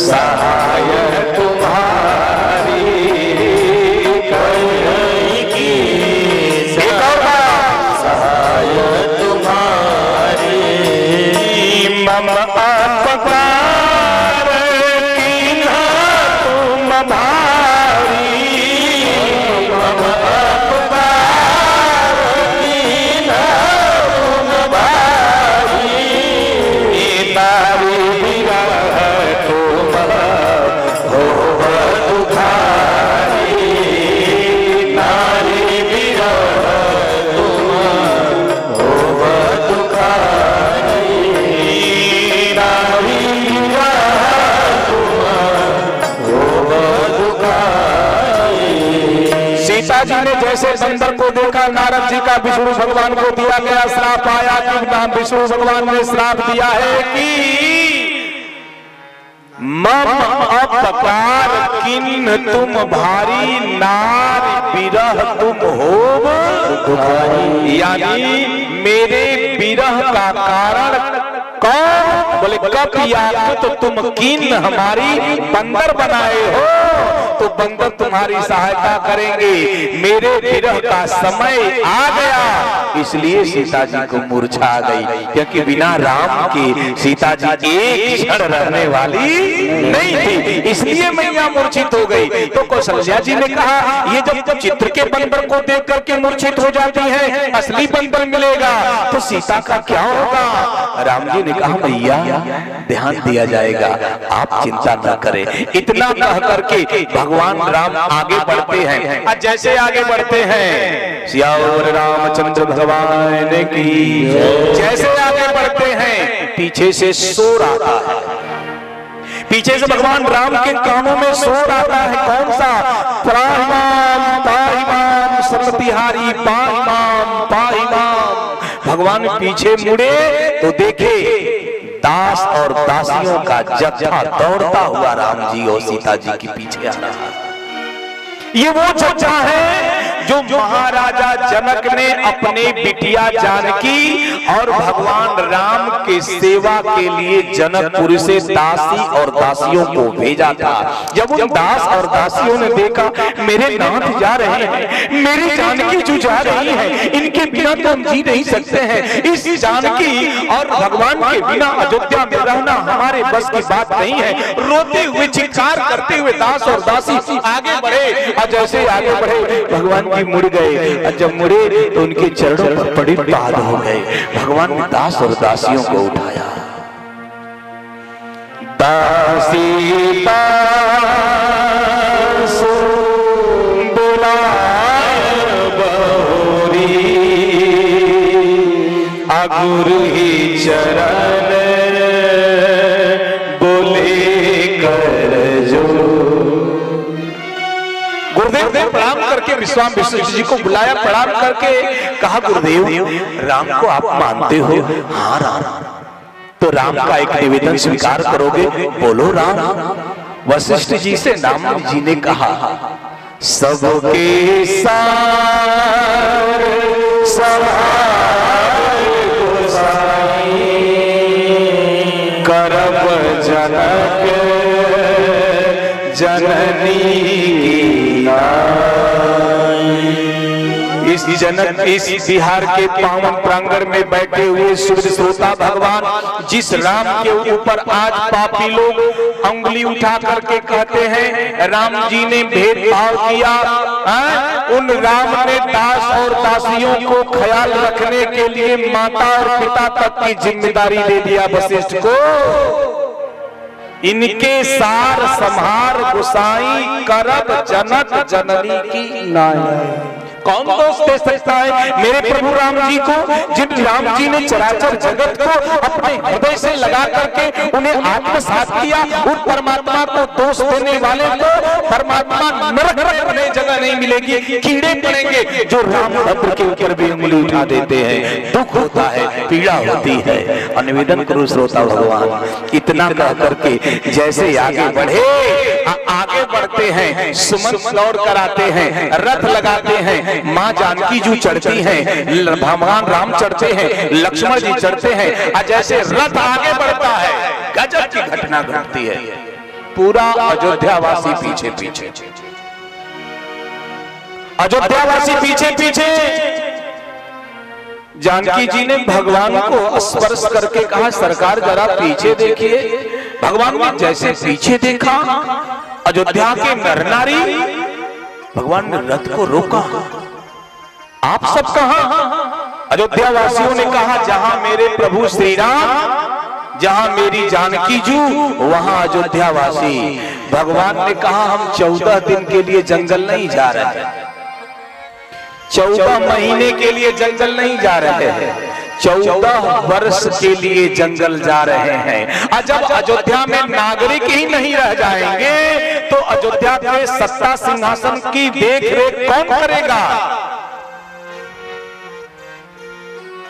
सहाय तुम्हारी, करिहाई की सहाय तुम्हारी, मम अपकार कीन्हा तुम भारी, मम अपकार कीन्हा तुम भारी, तारी विरह तुम होव दुखारी, तारी विरह तुम होव दुखारी, तारी विरह तुम होव दुखारी। सीता जी ने जैसे बंदर को देखा, नारद जी का विष्णु भगवान को दिया गया श्राप आया कि विष्णु भगवान ने श्राप दिया है कि मम अपकार किन्न तुम भारी, नार विरह तुम होव दुखाई। यानी मेरे विरह का कारण कौन? बोले कब या तो तुम किन्न हमारी बंदर बनाए हो, तो बंदर तुम्हारी सहायता करेंगे। मेरे विरह का समय आ गया, इसलिए सीता जी को मूर्छा आ गई, क्योंकि बिना राम के सीता जी एक क्षण रहने वाली नहीं थी, इसलिए मैया मूर्छित हो गई। तो कौशल्या जी ने कहा ये जब चित्र के बंदर को देख करके मूर्छित हो जाती है, असली बंदर मिलेगा तो सीता का क्या होगा? राम जी ने कहा मैया ध्यान दिया जाएगा, आप चिंता न करें। इतना कह करके भगवान राम आगे बढ़ते हैं। और जैसे आगे बढ़ते हैं, सियावर रामचंद्र भगवान की जैसे आगे बढ़ते हैं, पीछे से शोर आता है। पीछे से भगवान राम के कानों में शोर आता है। कौन सा? त्राहिमाम ताहिमाम सर्वतिहारी पाहिमाम पाहिमाम। भगवान पीछे मुड़े तो देखे दास और दासियों का जत्था दौड़ता हुआ राम जी और सीता जी के पीछे आ रहा है। ये वो जत्था है जो महाराजा जनक ने अपने बिटिया जानकी और भगवान राम के सेवा के लिए जनकपुर से दासी और दासियों को भेजा था। जब उन दास और दासियों ने देखा मेरे नाथ जा रहे हैं, मेरी जानकी जो जा रही है, इनके बिना तो हम जी नहीं सकते हैं, इस जानकी और भगवान के बिना अयोध्या में रहना हमारे बस की बात नहीं है। रोते हुए चित्कार करते हुए दास और दासी आगे बढ़े, और जैसे आगे बढ़े भगवान की मुड़ गए, और जब मुड़े तो उनके चरणों पर पड़ी पाद हो गए। भगवान ने दास और दासियों को उठाया। दासी दास बुलाए बहुरी, अगुरु ही चरण बोले कर जो। गुरुदेव ने प्रणाम करके विश्वामित्र जी को बुलाया, प्रणाम करके कहा गुरुदेव राम को आप मानते हो? हाँ राम। तो राम का एक निवेदन स्वीकार करोगे? बोलो राम। वशिष्ठ जी से राम जी ने कहा सबके सार सहाय गोसाई, करब जनक जननी इस जनक इस बिहार के पावन प्रांगण में बैठे हुए सूर्य श्रोता भगवान जिस राम के ऊपर आज पापी लोग उंगली उठा करके कहते हैं राम जी ने भेदभाव किया, उन राम ने दास और दासियों को ख्याल रखने के लिए माता और पिता तक की जिम्मेदारी दे दिया वशिष्ठ को। इनके सार संहार गोसाई, करब जनक जननी की नाई। कौन दोष दे सकता है मेरे प्रभु राम जी को, जिन राम जी ने चराचर जगत को अपने हृदय से लगा करके उन्हें आत्मसात किया। उन परमात्मा को दोष देने वाले को परमात्मा नरक में जगह नहीं मिलेगी, कीड़े पड़ेंगे। जो राम भद्र के ऊपर भी उंगली उठा देते हैं, दुख होता है, पीड़ा होती है। और निवेदन करो श्रोता भगवान, इतना कह करके जैसे आगे बढ़े, आगे बढ़ते हैं, सुमन दौड़ कर आते हैं, रथ लगाते हैं, माँ जानकी जी चढ़ती हैं, भगवान राम चढ़ते हैं, लक्ष्मण जी चढ़ते हैं। और जैसे रथ आगे बढ़ता है, गजब की घटना घटती है। पूरा अयोध्यावासी पीछे पीछे, अयोध्यावासी पीछे पीछे। जानकी जी ने भगवान को स्पर्श करके कहा सरकार जरा पीछे देखिए। भगवान ने जैसे पीछे देखा, अयोध्या के नर नारी, भगवान ने रथ को रोका। आप सब कहां? अयोध्या वासियों ने कहा जहां मेरे प्रभु श्री राम, जहां मेरी जानकी जी, वहां अयोध्या वासी। भगवान ने कहा हम 14 दिन के लिए जंगल नहीं जा रहे, 14 महीने के लिए जंगल नहीं जा रहे हैं, 14 वर्ष के लिए जंगल जा रहे हैं। और जब अयोध्या में नागरिक ही नहीं रह जाएंगे तो अयोध्या के सत्ता सिंहासन की देख रेख कौन करेगा?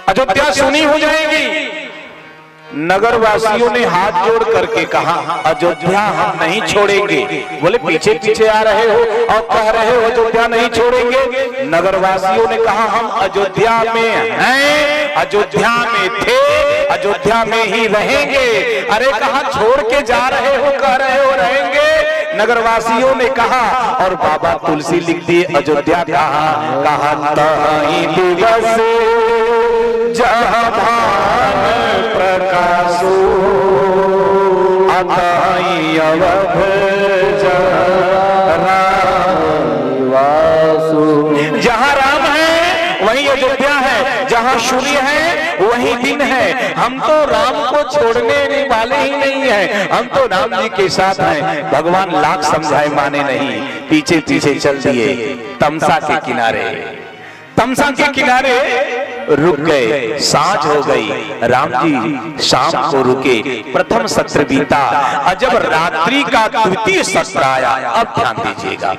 अयोध्या सुनी हो जाएगी। नगर वासियों ने हाथ जोड़ करके कहा अयोध्या हम नहीं छोड़ेंगे। बोले पीछे पीछे आ रहे हो और कह रहे हो अयोध्या नहीं छोड़ेंगे। नगर वासियों ने कहा हम अयोध्या में हैं, अयोध्या में थे, अयोध्या में ही रहेंगे। अरे कहा छोड़ के जा रहे हो, कह रहे हो रहेंगे। नगरवासियों ने कहा और बाबा तुलसी लिख दिए अयोध्या कहा ताई दिवस जहां भान प्रकाशो अताई अवध जहां राम है वहीं अयोध्या है, जहां सूर्य है वही दिन है। हम तो राम को छोड़ने वाले ही नहीं हैं, हम तो राम जी के साथ हैं। भगवान लाख समझाए माने नहीं, पीछे पीछे चल दिए तमसा के किनारे। तमसा के किनारे रुक गए, सांझ हो गई। राम जी शाम को रुके, प्रथम सत्र बीता। और जब रात्रि का द्वितीय सत्र आया, अब ध्यान दीजिएगा,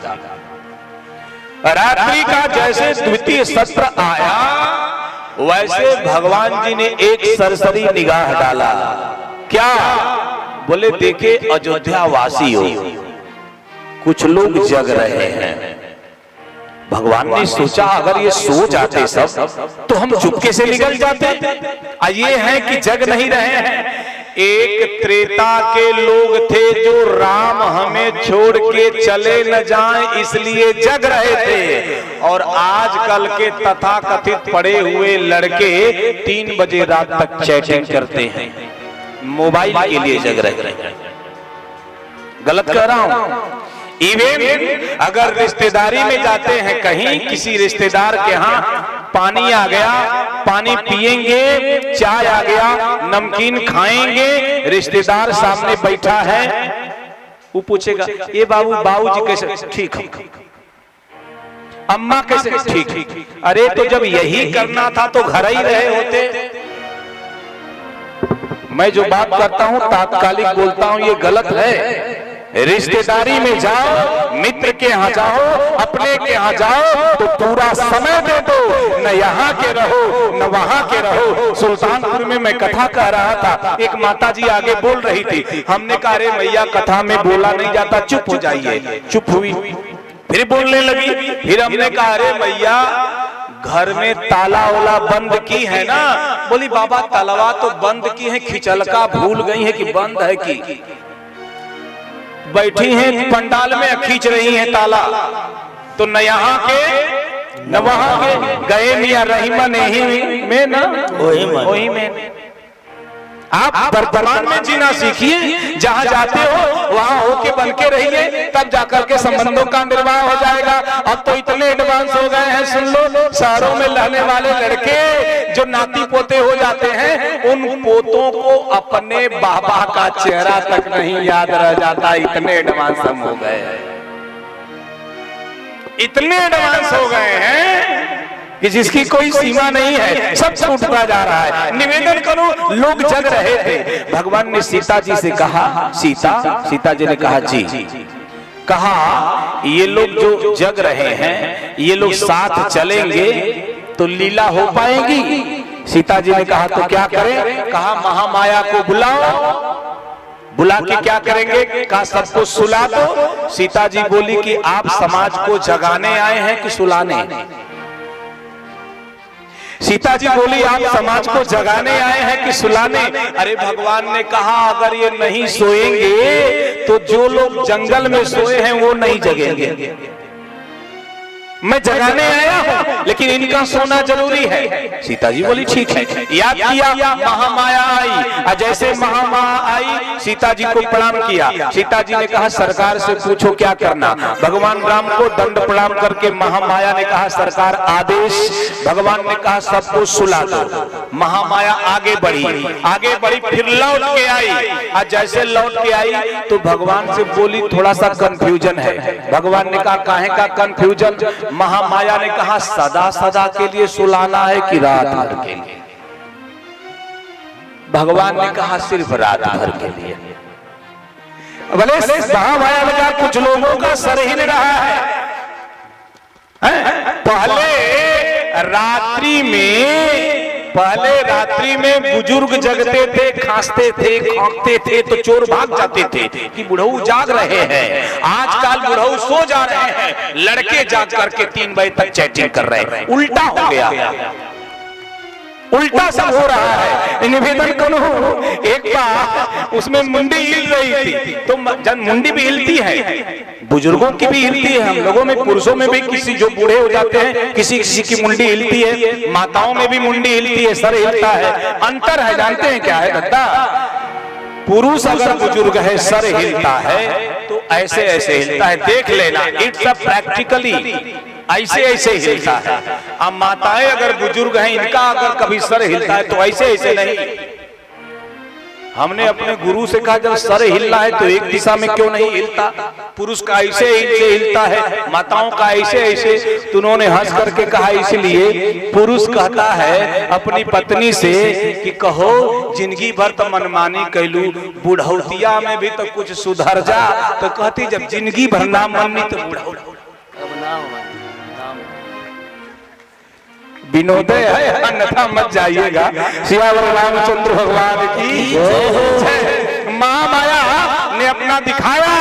रात्रि का जैसे द्वितीय सत्र आया वैसे भगवान जी ने एक सरसरी निगाह डाला। क्या? बोले देखे अयोध्या वासी हो, कुछ लोग जग रहे हैं। भगवान ने सोचा अगर ये सो जाते सब तो हम चुपके से निकल जाते। ये है कि जग नहीं रहे हैं। एक त्रेता के लोग थे जो राम हमें छोड़ के चले न जाएं इसलिए जग रहे थे, और आजकल के तथाकथित पड़े हुए लड़के 3 बजे रात तक चैटिंग करते हैं, मोबाइल के लिए जग रहे हैं। गलत कह रहा हूं? इवन अगर रिश्तेदारी में जाते हैं कहीं, किसी रिश्तेदार के यहाँ पानी आ गया, पानी पिएंगे, चाय आ गया, नमकीन खाएंगे, रिश्तेदार सामने बैठा है, वो पूछेगा ये बाबूजी कैसे? ठीक है। अम्मा कैसे? ठीक। अरे तो जब यही करना था तो घर ही रहे होते। मैं जो बात करता हूं तात्कालिक बोलता हूं, ये गलत है। रिश्तेदारी में जाओ, मित्र के यहाँ जाओ, अपने के यहाँ जाओ तो पूरा समय दे दो, न यहाँ के रहो न वहाँ के रहो। सुल्तानपुर में मैं कथा कह रहा था, एक माता जी आगे बोल रही थी, हमने कहा अरे मैया कथा में बोला नहीं जाता, चुप हो जाइए। चुप हुई, फिर बोलने लगी। फिर हमने कहा अरे मैया घर में ताला वाला बंद की है ना? बोली बाबा तालावा तो बंद की है, खिचलका भूल गई है कि बंद है कि बैठी हैं पंडाल में खींच रही हैं ताला, तो न यहाँ के न वहां के। गए मियां रहीमा नहीं में ना वही में। आप वर्तमान में जीना सीखिए, जहां जाते हो वहां होके बन के रहिए, तब जाकर के संबंधों का निर्वाह हो जाएगा। अब तो इतने एडवांस हो गए हैं, सुन लो, शहरों में रहने वाले लड़के जो नाती पोते हो जाते हैं, उन पोतों को अपने बाबा का चेहरा तक नहीं याद रह जाता, इतने एडवांस हम हो गए, इतने एडवांस हो गए हैं कि जिसकी कोई सीमा नहीं है, सब छूटता जा रहा है। निवेदन करो, लोग जग रहे थे। भगवान ने सीता जी से कहा, सीता जी ने कहा जी, कहा ये लोग जो जग रहे हैं, ये लोग साथ चलेंगे तो लीला हो पाएगी। सीता जी ने कहा तो क्या करें? कहा महामाया को बुलाओ। बुला के क्या करेंगे? कहा सबको सुला दो। सीता जी बोली कि आप समाज को जगाने आए हैं कि सुलाने? सीता जी बोली आप समाज को जगाने आए हैं कि सुलाने? अरे भगवान ने कहा अगर ये नहीं सोएंगे तो जो लोग जंगल में सोए हैं वो नहीं जगेंगे। मैं जगाने आया हूं लेकिन इनका सोना जरूरी है। सीता जी बोली ठीक है। याद किया, महामाया आई। जैसे महामाया आई, सीता जी को प्रणाम किया। सीता जी ने कहा सरकार से पूछो क्या करना। भगवान राम को दंड प्रणाम करके महामाया ने कहा सरकार आदेश। भगवान ने कहा सबको सुला दो। महामाया आगे बढ़ी, फिर लौट के आई। जैसे लौट के आई तो भगवान से बोली थोड़ा सा कंफ्यूजन है। भगवान ने कहा काहे का कंफ्यूजन? महामाया ने कहा सदा सदा के लिए सुलाना है कि रात भर के लिए? भगवान ने कहा सिर्फ रात भर के लिए। भले महामाया ने कहा कुछ लोगों का सर हिल रहा है। पहले रात्रि में पहले रात्रि में बुजुर्ग जगते थे, खांसते थे, खौंकते थे तो चोर भाग जाते थे कि बुढ़ऊ जाग रहे हैं। आजकल बुढ़ऊ सो जा रहे हैं, लड़के जाग करके 3 बजे तक चैटिंग कर रहे हैं। उल्टा हो गया, उल्टा सब हो रहा है। निवेदन करो, एक बार उसमें मुंडी हिल रही थी, तो जब मुंडी भी हिलती है, बुजुर्गों की भी हिलती है, हम लोगों में पुरुषों में भी किसी जो बूढ़े हो जाते हैं किसी किसी की मुंडी हिलती है, माताओं में भी मुंडी हिलती है, सर हिलता है। अंतर है, जानते हैं क्या है दद्दा? पुरुष अगर बुजुर्ग है सर हिलता है तो ऐसे ऐसे हिलता है, देख लेना, इट्स अ प्रैक्टिकली ऐसे ऐसे हिलता है। अब माताएं अगर बुजुर्ग हैं, इनका अगर कभी सर हिलता है तो ऐसे ऐसे नहीं। हमने अपने गुरु से कहा जब सर हिलना है तो एक दिशा में क्यों नहीं हिलता? पुरुष का ऐसे ऐसे हिलता है, माताओं का ऐसे ऐसे। तो उन्होंने हंस करके कहा इसलिए पुरुष कहता है अपनी पत्नी से कि कहो जिंदगी भर तो मनमानी कैलू, बुढ़ौतिया में भी तो कुछ सुधर जा। तो कहती जब जिंदगी भर ना मननी तो बुढ़ऊ विनोदय है, अन्यथा मत जाइएगा। सियावर रामचंद्र भगवान की जय। माँ माया ने अपना दिखाया,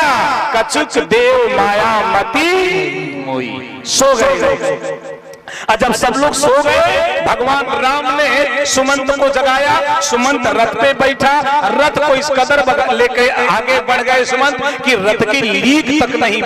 कछुक देव माया मती मोई। सो गए। जब सब लोग सो गए, भगवान राम ने सुमंत को जगाया। सुमंत रथ पे बैठा, रथ को इस कदर लेके आगे बढ़ गए सुमंत कि रथ की लीक तक नहीं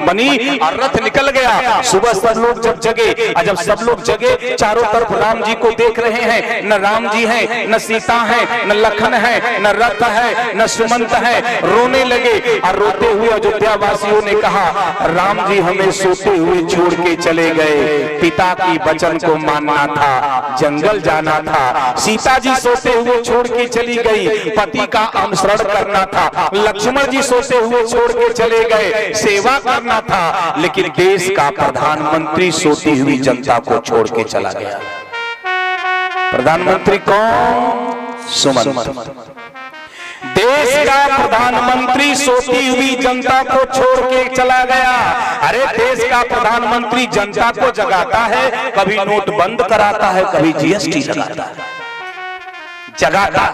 बनी और रथ निकल गया। सुबह सब लोग जब जगे, जब सब लोग जगे, चारों तरफ राम जी को देख रहे हैं। न राम जी हैं, न सीता है, न लखन है, न रथ है, न सुमंत है। रोने लगे और रोते हुए अयोध्या वासियों ने कहा राम जी हमें सोते हुए छोड़ के चले गए, पिता की वचन को मानना था, जंगल जाना था। सीता जी सोते हुए छोड़ के चली गई, पति का अनुसरण करना था। लक्ष्मण जी सोते हुए छोड़ के चले गए, सेवा करना था। लेकिन देश का प्रधानमंत्री सोती हुई जनता को छोड़ के चला गया। प्रधानमंत्री कौन? सुमंत। देश का प्रधानमंत्री सोती हुई जनता को छोड़ के चला गया। अरे देश का प्रधानमंत्री जनता को जगाता है, कभी नोट बंद कराता है, कभी जीएसटी लगाता है, जगाता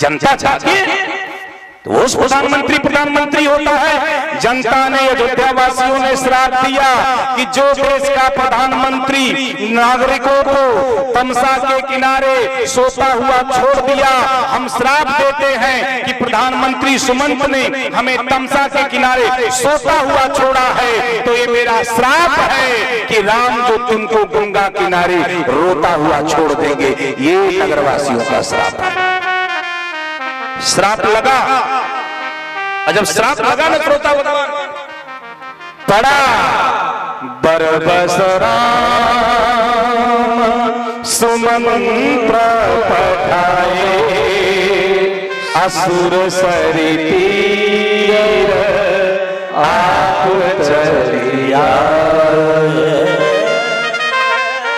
जनता जागे तो उस प्रधानमंत्री होता है। जनता ने, अयोध्या वासियों ने श्राप दिया कि जो देश का प्रधानमंत्री नागरिकों को तमसा के किनारे सोता हुआ छोड़ दिया, हम श्राप देते हैं कि प्रधानमंत्री सुमंत ने हमें तमसा के किनारे सोता हुआ छोड़ा है। तो ये मेरा श्राप है कि राम जो तुमको गंगा किनारे रोता हुआ छोड़ देंगे। ये नगरवासियों का श्राप है। श्राप लगा, और जब श्राप लगा ना श्रोता भगवान पड़ा बरबस राम सुमंत्र पठाए, असुर सरि तीर आप चलिया।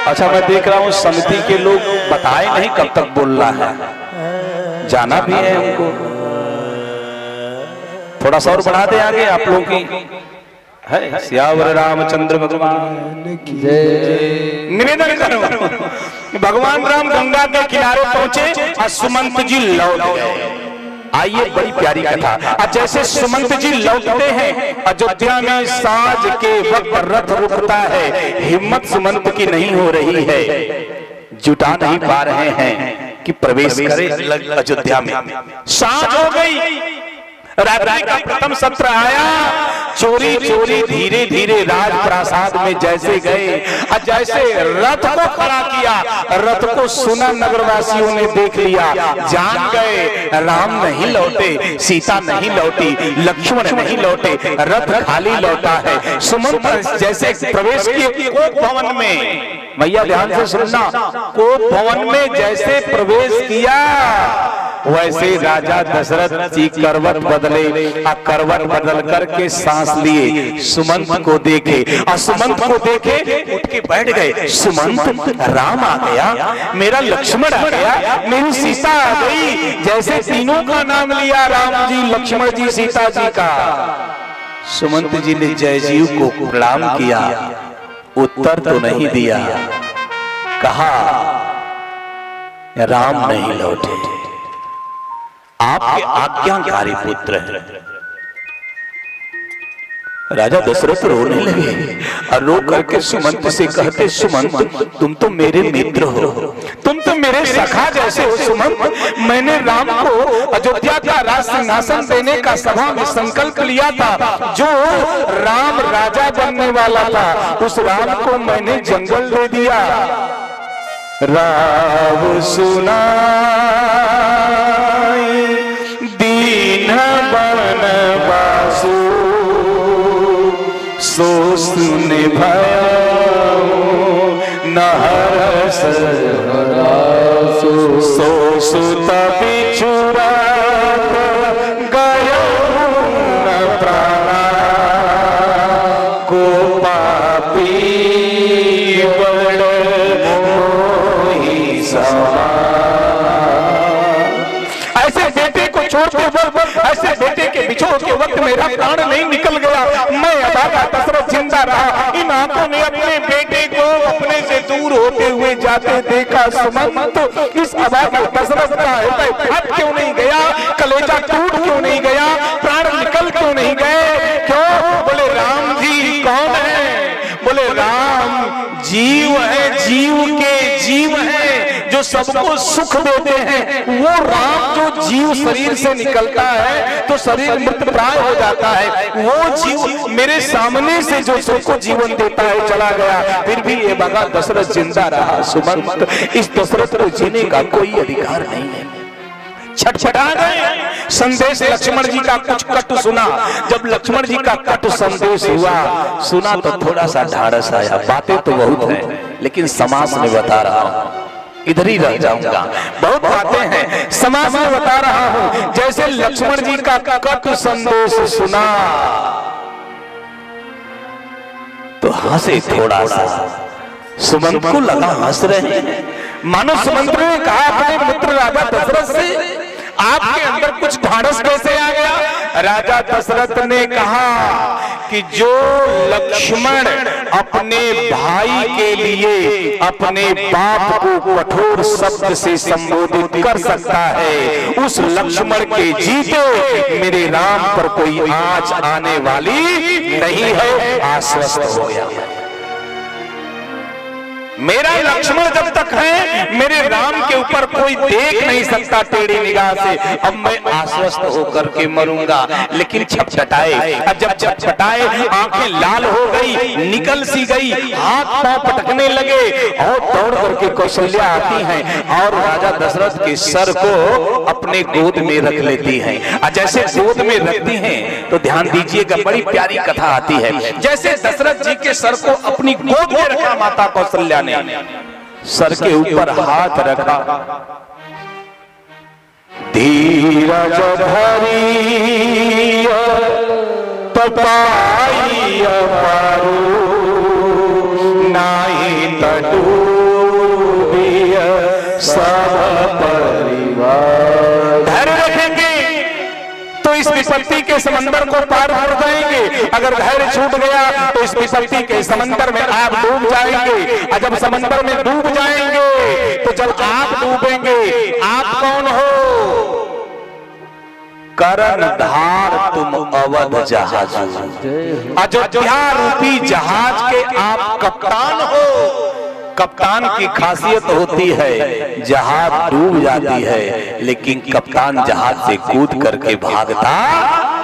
अच्छा मैं देख रहा हूं समिति के लोग बताए नहीं कब तक बोलना है, जाना भी है हमको। थोड़ा सा और बढ़ा दे आगे आप लोग की है। सियावर रामचंद्र भगवान की जय। निवेदन करो, भगवान राम गंगा के किनारे पहुंचे और सुमंत जी लौट गए। आइए बड़ी प्यारी कथा। अब जैसे सुमंत जी लौटते हैं, अयोध्या में साँझ के वक्त रथ रुकता है, हिम्मत सुमंत की नहीं हो रही है, जुटा नहीं पा रहे हैं कि प्रवेश करे अयोध्या में। साँझ हो गई, रात्रि का प्रथम सत्र आया। चोरी चोरी धीरे धीरे राजप्रासाद में जैसे गए और जैसे रथ को खड़ा किया, रथ को सुना नगरवासियों ने देख लिया, जान गए राम नहीं लौटे, सीता नहीं लौटी, लक्ष्मण नहीं लौटे, रथ खाली लौटा है। सुमंत जैसे प्रवेश किए कोप भवन में, भैया ध्यान से सुनना, कोप भवन में जैसे प्रवेश किया वैसे राजा दशरथ जी करवट बदले, करवट बदल करके सांस लिए, सुमंत को देखे और सुमंत को देखे उठ के बैठ गए। सुमंत, राम आ गया, मेरा लक्ष्मण आ गया, मेरी सीता आ गई। जैसे तीनों का नाम लिया, राम जी, लक्ष्मण जी, सीता जी का। सुमंत जी ने जयजीव को प्रणाम किया, उत्तर तो नहीं दिया। कहा राम नहीं लौटे। आपके आज्ञाकारी पुत्र हैं। राजा दशरथ रोने लगे और रो करके सुमंत से कहते, सुमंत तुम तो मेरे मित्र हो, तुम तो मेरे सखा जैसे हो सुमंत। मैंने राम को अयोध्या का राज सिंहासन देने का सभा में संकल्प लिया था। जो राम राजा बनने वाला था उस राम को मैंने जंगल दे दिया। राव सुनाई दीन बनवासु सो सुन भय नहर सो सुत बिछुड़ा गयो न प्राणा को पापी बड़ मोहि समा। ऐसे बेटे को छोड़ते वक्त, ऐसे बेटे के बिछोड़ के वक्त मेरा प्राण नहीं निकल गया। मैं अभागा दशरथ जिंदा रहा। इन आंखों ने अपने बेटे को अपने से दूर होते हुए जाते देखा। सुमंत इस अभागा दशरथ का हृदय फट क्यों नहीं गया? कलेजा टूट क्यों नहीं गया? प्राण निकल क्यों नहीं गए? क्यों? बोले राम जी कौन है? बोले राम जीव है, जीव के जीव है, जो सबको सुख देते हैं। वो राम जो जीव शरीर से निकलता है तो शरीर मृत प्राय हो जाता है। वो जीव मेरे सामने से जो सबको जीवन देता है चला गया, फिर भी ये बगा दशरथ जिंदा रहा। सुमंत इस दशरथ को जीने का कोई अधिकार नहीं है। छटछटा गए। संदेश लक्ष्मण जी का कुछ कट सुना। जब लक्ष्मण जी का कट संदेश हुआ सुना तो थोड़ा सा ढाढ़स आया। बातें तो बहुत हैं लेकिन समास में बता रहा हूं, इधर ही रह जाऊंगा। बहुत बातें हैं, समाज में बता रहा हूं। जैसे लक्ष्मण जी का कट संदेश सुना तो हंसे थोड़ा सा। सुमंत को लगा हंस रहे हैं, मानो सुमंत ने कहा अपने मित्र राजा दशरथ से, आपके अंदर कुछ ढाढ़स कैसे आ गया? राजा दशरथ ने कहा कि जो लक्ष्मण अपने भाई के लिए अपने बाप को कठोर शब्द से संबोधित कर सकता है, उस लक्ष्मण के जीते मेरे राम पर कोई आँच आने वाली नहीं है। आश्वस्त हो गया। मेरा लक्ष्मण जब तक है मेरे राम के ऊपर कोई देख नहीं सकता टेढ़ी निगाह से। अब मैं आश्वस्त होकर के मरूंगा। लेकिन छटछटाए, अब जब छटछटाए आंखें लाल हो गई, निकल सी गई, हाथ पांव पटकने लगे और दौड़ करके कौशल्या आती हैं और राजा दशरथ के सर को अपने गोद में रख लेती हैं। और जैसे गोद में रखती हैं तो ध्यान दीजिएगा, बड़ी प्यारी कथा आती है। जैसे दशरथ जी के सर को अपनी गोद में रखा माता कौशल्या ने, सर के ऊपर हाथ रखा, धीरज धरी तपाई पारू नाई तटू सब परिवार। धैर्य रखेंगे तो इस विपत्ति के समंदर को पार कर जाएंगे। अगर धैर्य छूट गया तो इस विपत्ति के समंदर में आप डूब जाएंगे। और जब समंदर में डूब जाएंगे तो जब आप डूबेंगे, आप कौन हो? कर्णधार तुम अवध जहाज, अयोध्या रूपी जहाज के आप कप्तान हो। कप्तान की खासियत होती है जहाज डूब जाती है लेकिन कप्तान जहाज से कूद करके भागता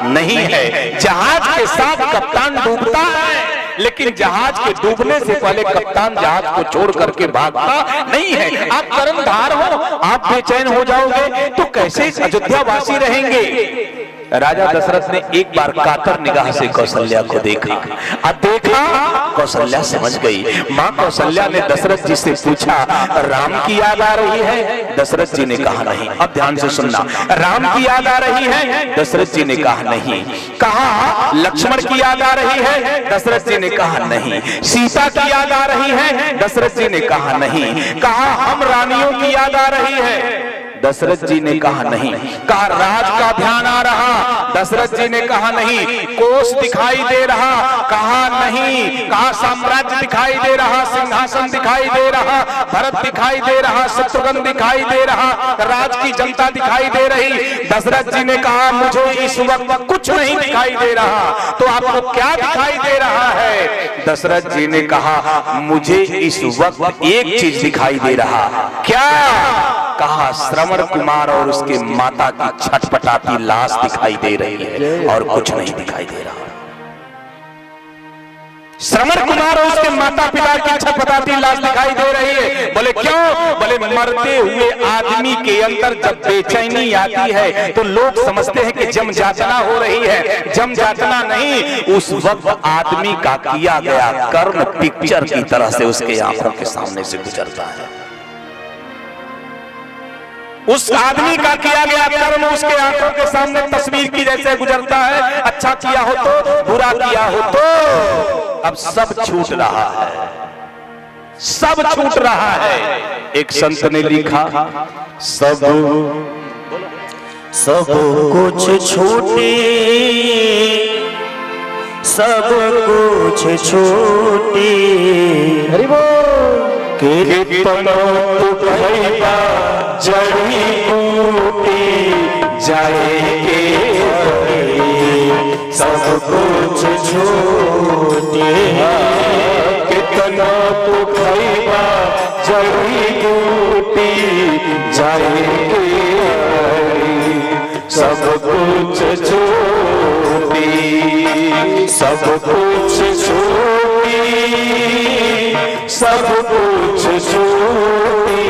नहीं है। जहाज के साथ कप्तान डूबता है लेकिन जहाज के डूबने से पहले कप्तान जहाज को छोड़ करके भागता नहीं है। आप कर्णधार हो, आप बेचैन हो जाओगे तो कैसे अयोध्या वासी रहेंगे? राजा दशरथ ने एक बार कातर निगाह से कौशल्या को देखा। अब देखा कौशल्या समझ गई। मां कौशल्या ने दशरथ जी से पूछा, राम की याद आ रही है? दशरथ जी ने कहा नहीं। अब ध्यान से सुनना, राम की याद आ रही है? दशरथ जी ने कहा नहीं। कहा लक्ष्मण की याद आ रही है? दशरथ जी ने कहा नहीं। सीता की याद आ रही है? दशरथ जी ने कहा नहीं। कहा हम रानियों की याद आ रही है? दशरथ जी ने कहा नहीं। कहा राज का ध्यान आ रहा, दशरथ जी ने कहा नहीं। कोष दिखाई दे रहा, कहा नहीं। कहा साम्राज्य दिखाई दे रहा, सिंहासन दिखाई दे रहा, भरत दिखाई दे रहा, शत्रुघ्न दिखाई दे रहा, राज की जनता दिखाई दे रही। दशरथ जी ने कहा मुझे इस वक्त कुछ नहीं दिखाई दे रहा, तो आपको क्या दिखाई दे रहा है? दशरथ जी ने कहा मुझे इस वक्त एक चीज दिखाई दे रहा। क्या? कहा श्रवण कुमार और उसके माता की छटपटाती लाश दिखाई दे रही है और कुछ नहीं दिखाई दे रहा। श्रवण कुमार और उसके माता पिता की छटपटाती लाश दिखाई दे रही है। बोले क्यों? बोले मरते हुए आदमी के अंदर जब बेचैनी आती है तो लोग समझते हैं कि जम जाचना हो रही है। जम जाचना नहीं, उस वक्त आदमी का किया गया कर्म पिक्चर की तरह से उसके आंखों के सामने से गुजरता है। उस आदमी का किया गया कर्म उसके आंखों के सामने तस्वीर की जैसे गुजरता है। अच्छा किया हो तो, बुरा किया हो तो। अब सब छूट रहा है, सब छूट रहा है। एक संत ने लिखा सब कुछ छूटे, सब कुछ छूटे, हरि बोल। कीर्तनो तू भैया जड़ी बूटी जाएंगे, सब कुछ छूटे। कीर्तनो तू भैया जड़ी बूटी जाएंगे, सब कुछ छूटे, सब कुछ छूटे, सब कुछ छूटे,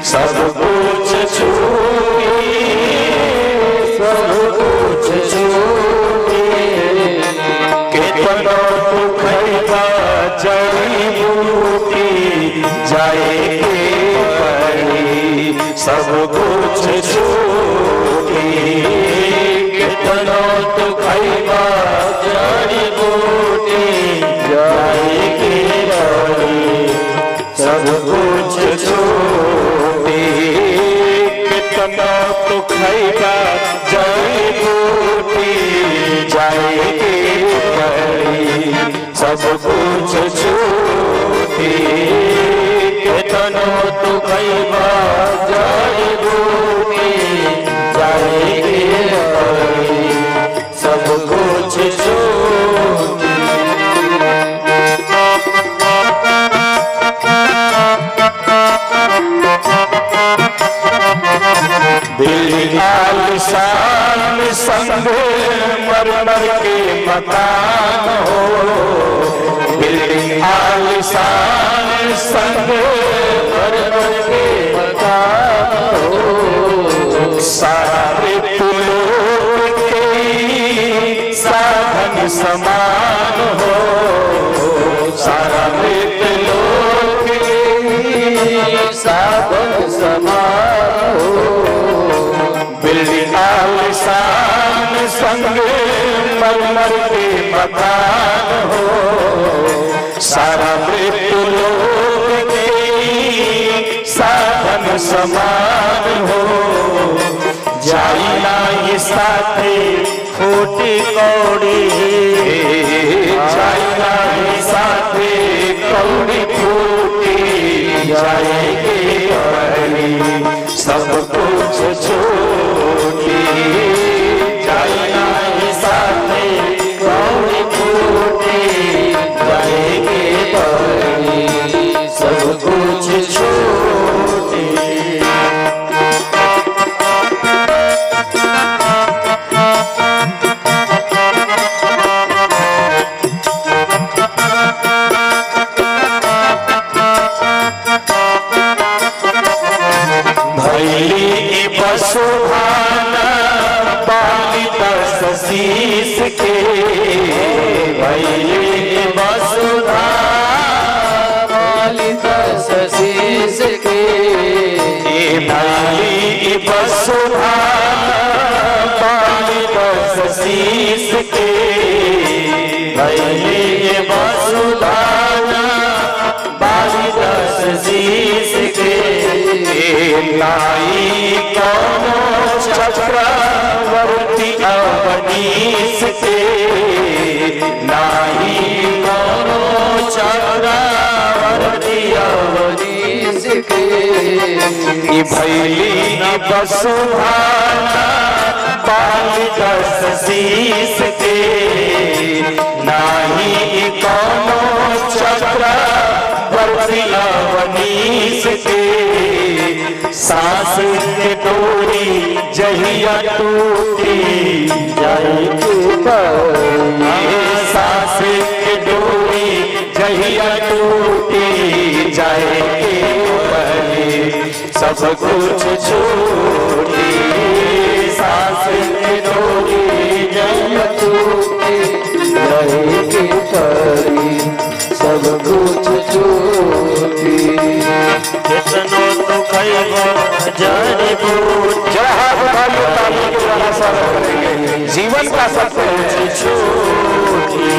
सब कुछ छूटे, सब कुछ छूटे। कितना तू खैबा जड़ी बूटी जाएगी पड़ी, सब कुछ छूटे। कितना तू खैबा जड़ी बूटी जाएगी पड़ी, सब कुछ छूटे। कितना तू खैबा जड़ी बूटी जाएगी पड़ी, सब कुछ छूटे। कितना तू खैबा जड़ी बूटी जाएगी पड़ी, सब कुछ छूटे। दिल आलिशान संग मर मर के मकान हो, दिल आलिशान संग मर मर के मकान हो। सारे पुलों के साधन समान हो, सारा लोग के साधन समान हो। बिल्डिंग आलिशान संग मर मर के मकान हो, सारा मृत्यु लोग के साधन समान हो। जाई नाही साथे खोटी कौड़ी, जाई नाही साथे कौड़ी फूटी जाएगी पड़ी, सब कुछ छूटी। जाई नाही साथे कौड़ी फूटी जाएगी पड़ी, सब कुछ छूटी। वसुधाना पालिता शीश के, भैली वसुधा पालिता शीश के। भैली वसुधा पालिता शीश के, भैली वसुधा पालिता शीश के। नाई अवनीश के, नाही कोनो चक्रवर्ती अवनीश के। ई भैली वसुधाना पाल 10 शीश के, नाही कोनो चक्रवर्ती अवनीश के। सांस के डोरी जहिया टूटी जाए के परे, सांस के डोरी जहिया टूटी जाए के परे, सब कुछ छूटी। सांस के डोरी जहिया टूटी जाए के परे, सब कुछ छूटी। कितनो तो खैबो जड़ी बूटी, जीवन का सत्य छूटी।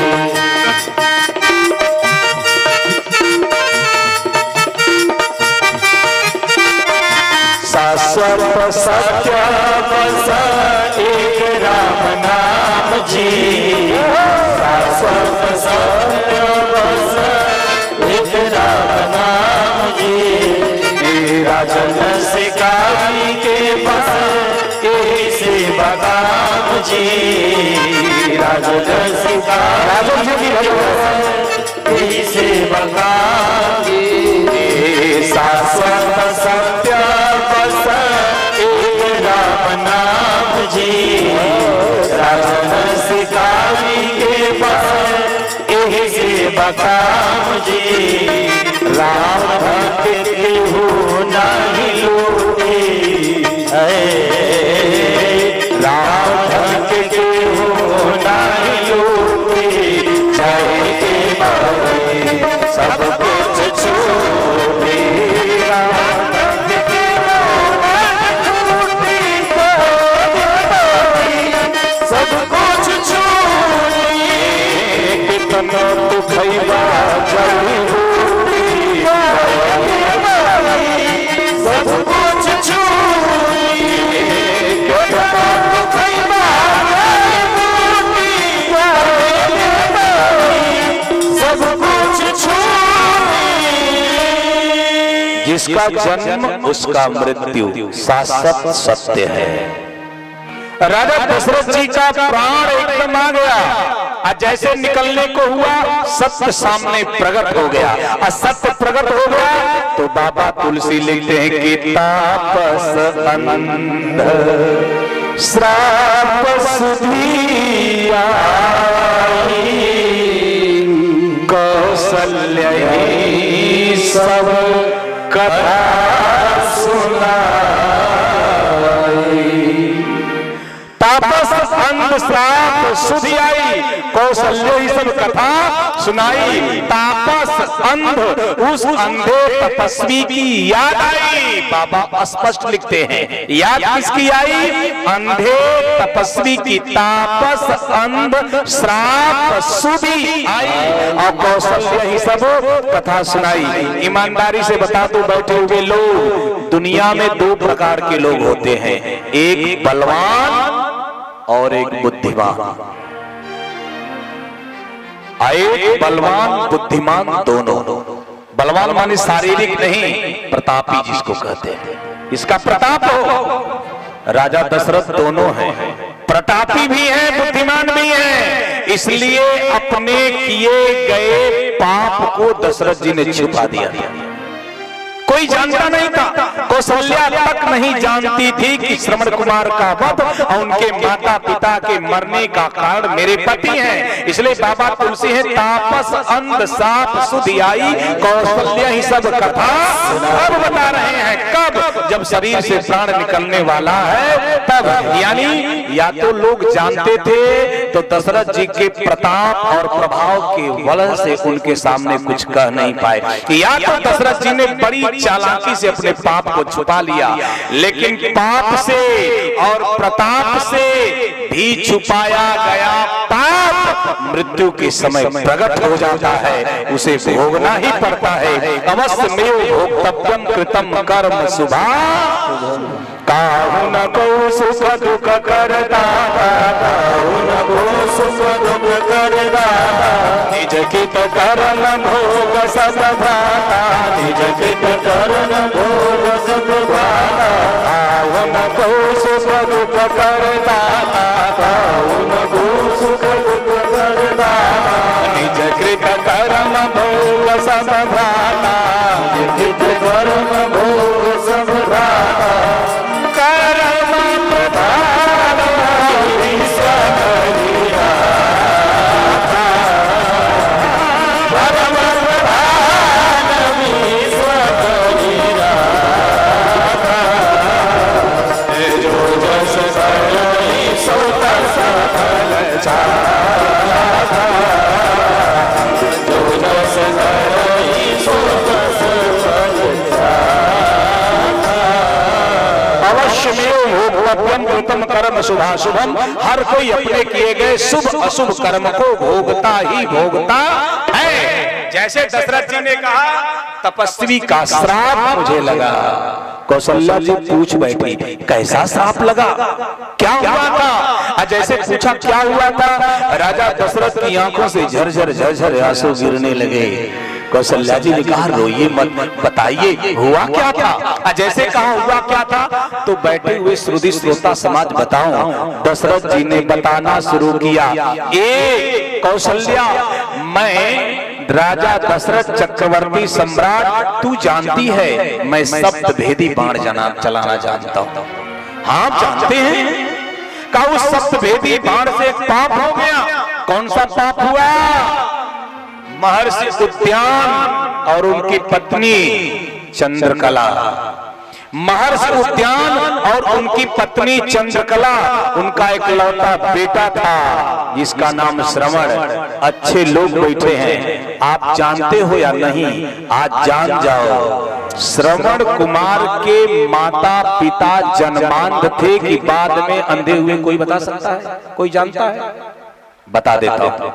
शाश्वत सत्य बस एक राम नाम जी, शाश्वत सत्य बस एक राम नाम जी। राजन शिकारी के बस यही से बदाम जी, राजन शिकारी यही से बदाम जी। शाश्वत सत्य बस एक राम नाम जी, राजन शिकारी के बस यही से बदाम जी। राम भक्त के हो नहीं लोगे, राम भक्त के हो नहीं लोगे, चाहे के बारे सब कुछ छोड़े। राम भक्त के हो नहीं लोगे, सब कुछ छोड़े। कितना तो खैबा जड़ी बूटी, सब कुछ छूटी। कितना तो खैबा जड़ी बूटी, सब कुछ छूटी। जिसका जन्म उसका मृत्यु शाश्वत सत्य है। राजा दशरथ जी का प्राण एकदम आ गया, और जैसे निकलने को हुआ सत्य सामने प्रकट हो गया, और सत्य प्रकट हो गया तो बाबा तुलसी लिखते हैं कि तापस अंध श्राप सुधिया, कौशल्य सब कथा सुनाई। तापस अंध श्राप सुधि आई, कौशल्य ही सब कथा सुनाई। तापस अंध, उस अंधे तपस्वी की याद आई। बाबा स्पष्ट लिखते हैं, याद किसकी आई? अंधे तपस्वी की। तापस अंध श्राप सुधि आई, और कौशल्य ही सब कथा सुनाई। ईमानदारी से बता दो बैठे हुए लोग, दुनिया में 2 प्रकार के लोग होते हैं, एक बलवान और एक बुद्धिमान। एक बलवान बुद्धिमान दोनों। बलवान माने शारीरिक नहीं, प्रतापी जिसको कहते हैं, इसका प्रताप हो। राजा दशरथ दोनों हैं, प्रतापी भी हैं, बुद्धिमान भी हैं। इसलिए अपने किए गए पाप को दशरथ जी ने छुपा दिया। कोई जानता नहीं था, कौशल्या तक नहीं जानती थी कि श्रवण कुमार का वध और उनके माता पिता के मरने का कारण मेरे पति हैं। इसलिए बाबा तुलसी है, तापस अंध साप सुधि आई, कौशल्या ही सब कथा अब बता रहे हैं। कब? जब शरीर से प्राण निकलने वाला है तब। यानी या तो लोग जानते थे तो दशरथ जी के प्रताप और प्रभाव के बल से उनके सामने कुछ कह नहीं पाए, या तो दशरथ जी ने बड़ी चालाकी से अपने पाप को छुपा लिया। लेकिन पाप से और प्रताप से भी छुपाया गया पाप मृत्यु के समय प्रकट हो जाता है, उसे भोगना ही पड़ता है। अवश्य में भोक्तव्यम कृतम कर्म शुभा काहु न को सुख दुख कर दाता, काहु न को सुख दुख कर दाता, निज कित करन भोग सब भाता, निज कित करन भोग सब भाता। काहु न को सुख दुख कर दाता, काहु न को सुख दुख कर दाता, निज कृत कर्म भोग सब भाता, निज कृत कर्म भोग सब भाता। कर्म प्रधान विश्व हरिया, कर्म प्रधान विश्व हरिया, जो जस करई सो तस फल चाहा, जो जस करई सो तस फल चाहा। अवश्य में भोगवत्यम कृतम कर्म शुभाशुभम, हर कोई अपने किए गए शुभ अशुभ कर्म को भोगता ही भोगता है। जैसे दशरथ जी ने कहा तपस्वी का श्राप मुझे लगा, कौशल्या जी पूछ बैठी कैसा श्राप लगा, क्या हुआ था? जैसे पूछा क्या हुआ था, राजा दशरथ की आंखों से झरझर झरझर आंसू गिरने लगे। कौशल्या जी ने कहा रोइए मत, बताइए हुआ क्या था? जैसे कहा हुआ क्या था, तो बैठे हुए श्रुति श्रोता समाज बताओ। दशरथ जी ने बताना शुरू किया, ए कौशल्या, मैं राजा दशरथ चक्रवर्ती सम्राट, तू जानती है मैं सप्त भेदी बाण चलाना जानता हूं। हाँ जानते हैं। कहा उस सप्त भेदी बाण से एक पाप हो गया। कौन सा पाप हुआ? महर्षि उद्यान और उनकी पत्नी चंद्रकला। महर्षि उद्यान और उनकी पत्नी चंद्रकला, उनका एक लौता बेटा था जिसका नाम श्रवण। अच्छे लोग बैठे हैं, आप जानते हो या नहीं? आज जान जाओ। श्रवण कुमार के माता पिता जन्मांध थे कि बाद में अंधे हुए, कोई बता सकता है? कोई जानता है? बता देता हूं।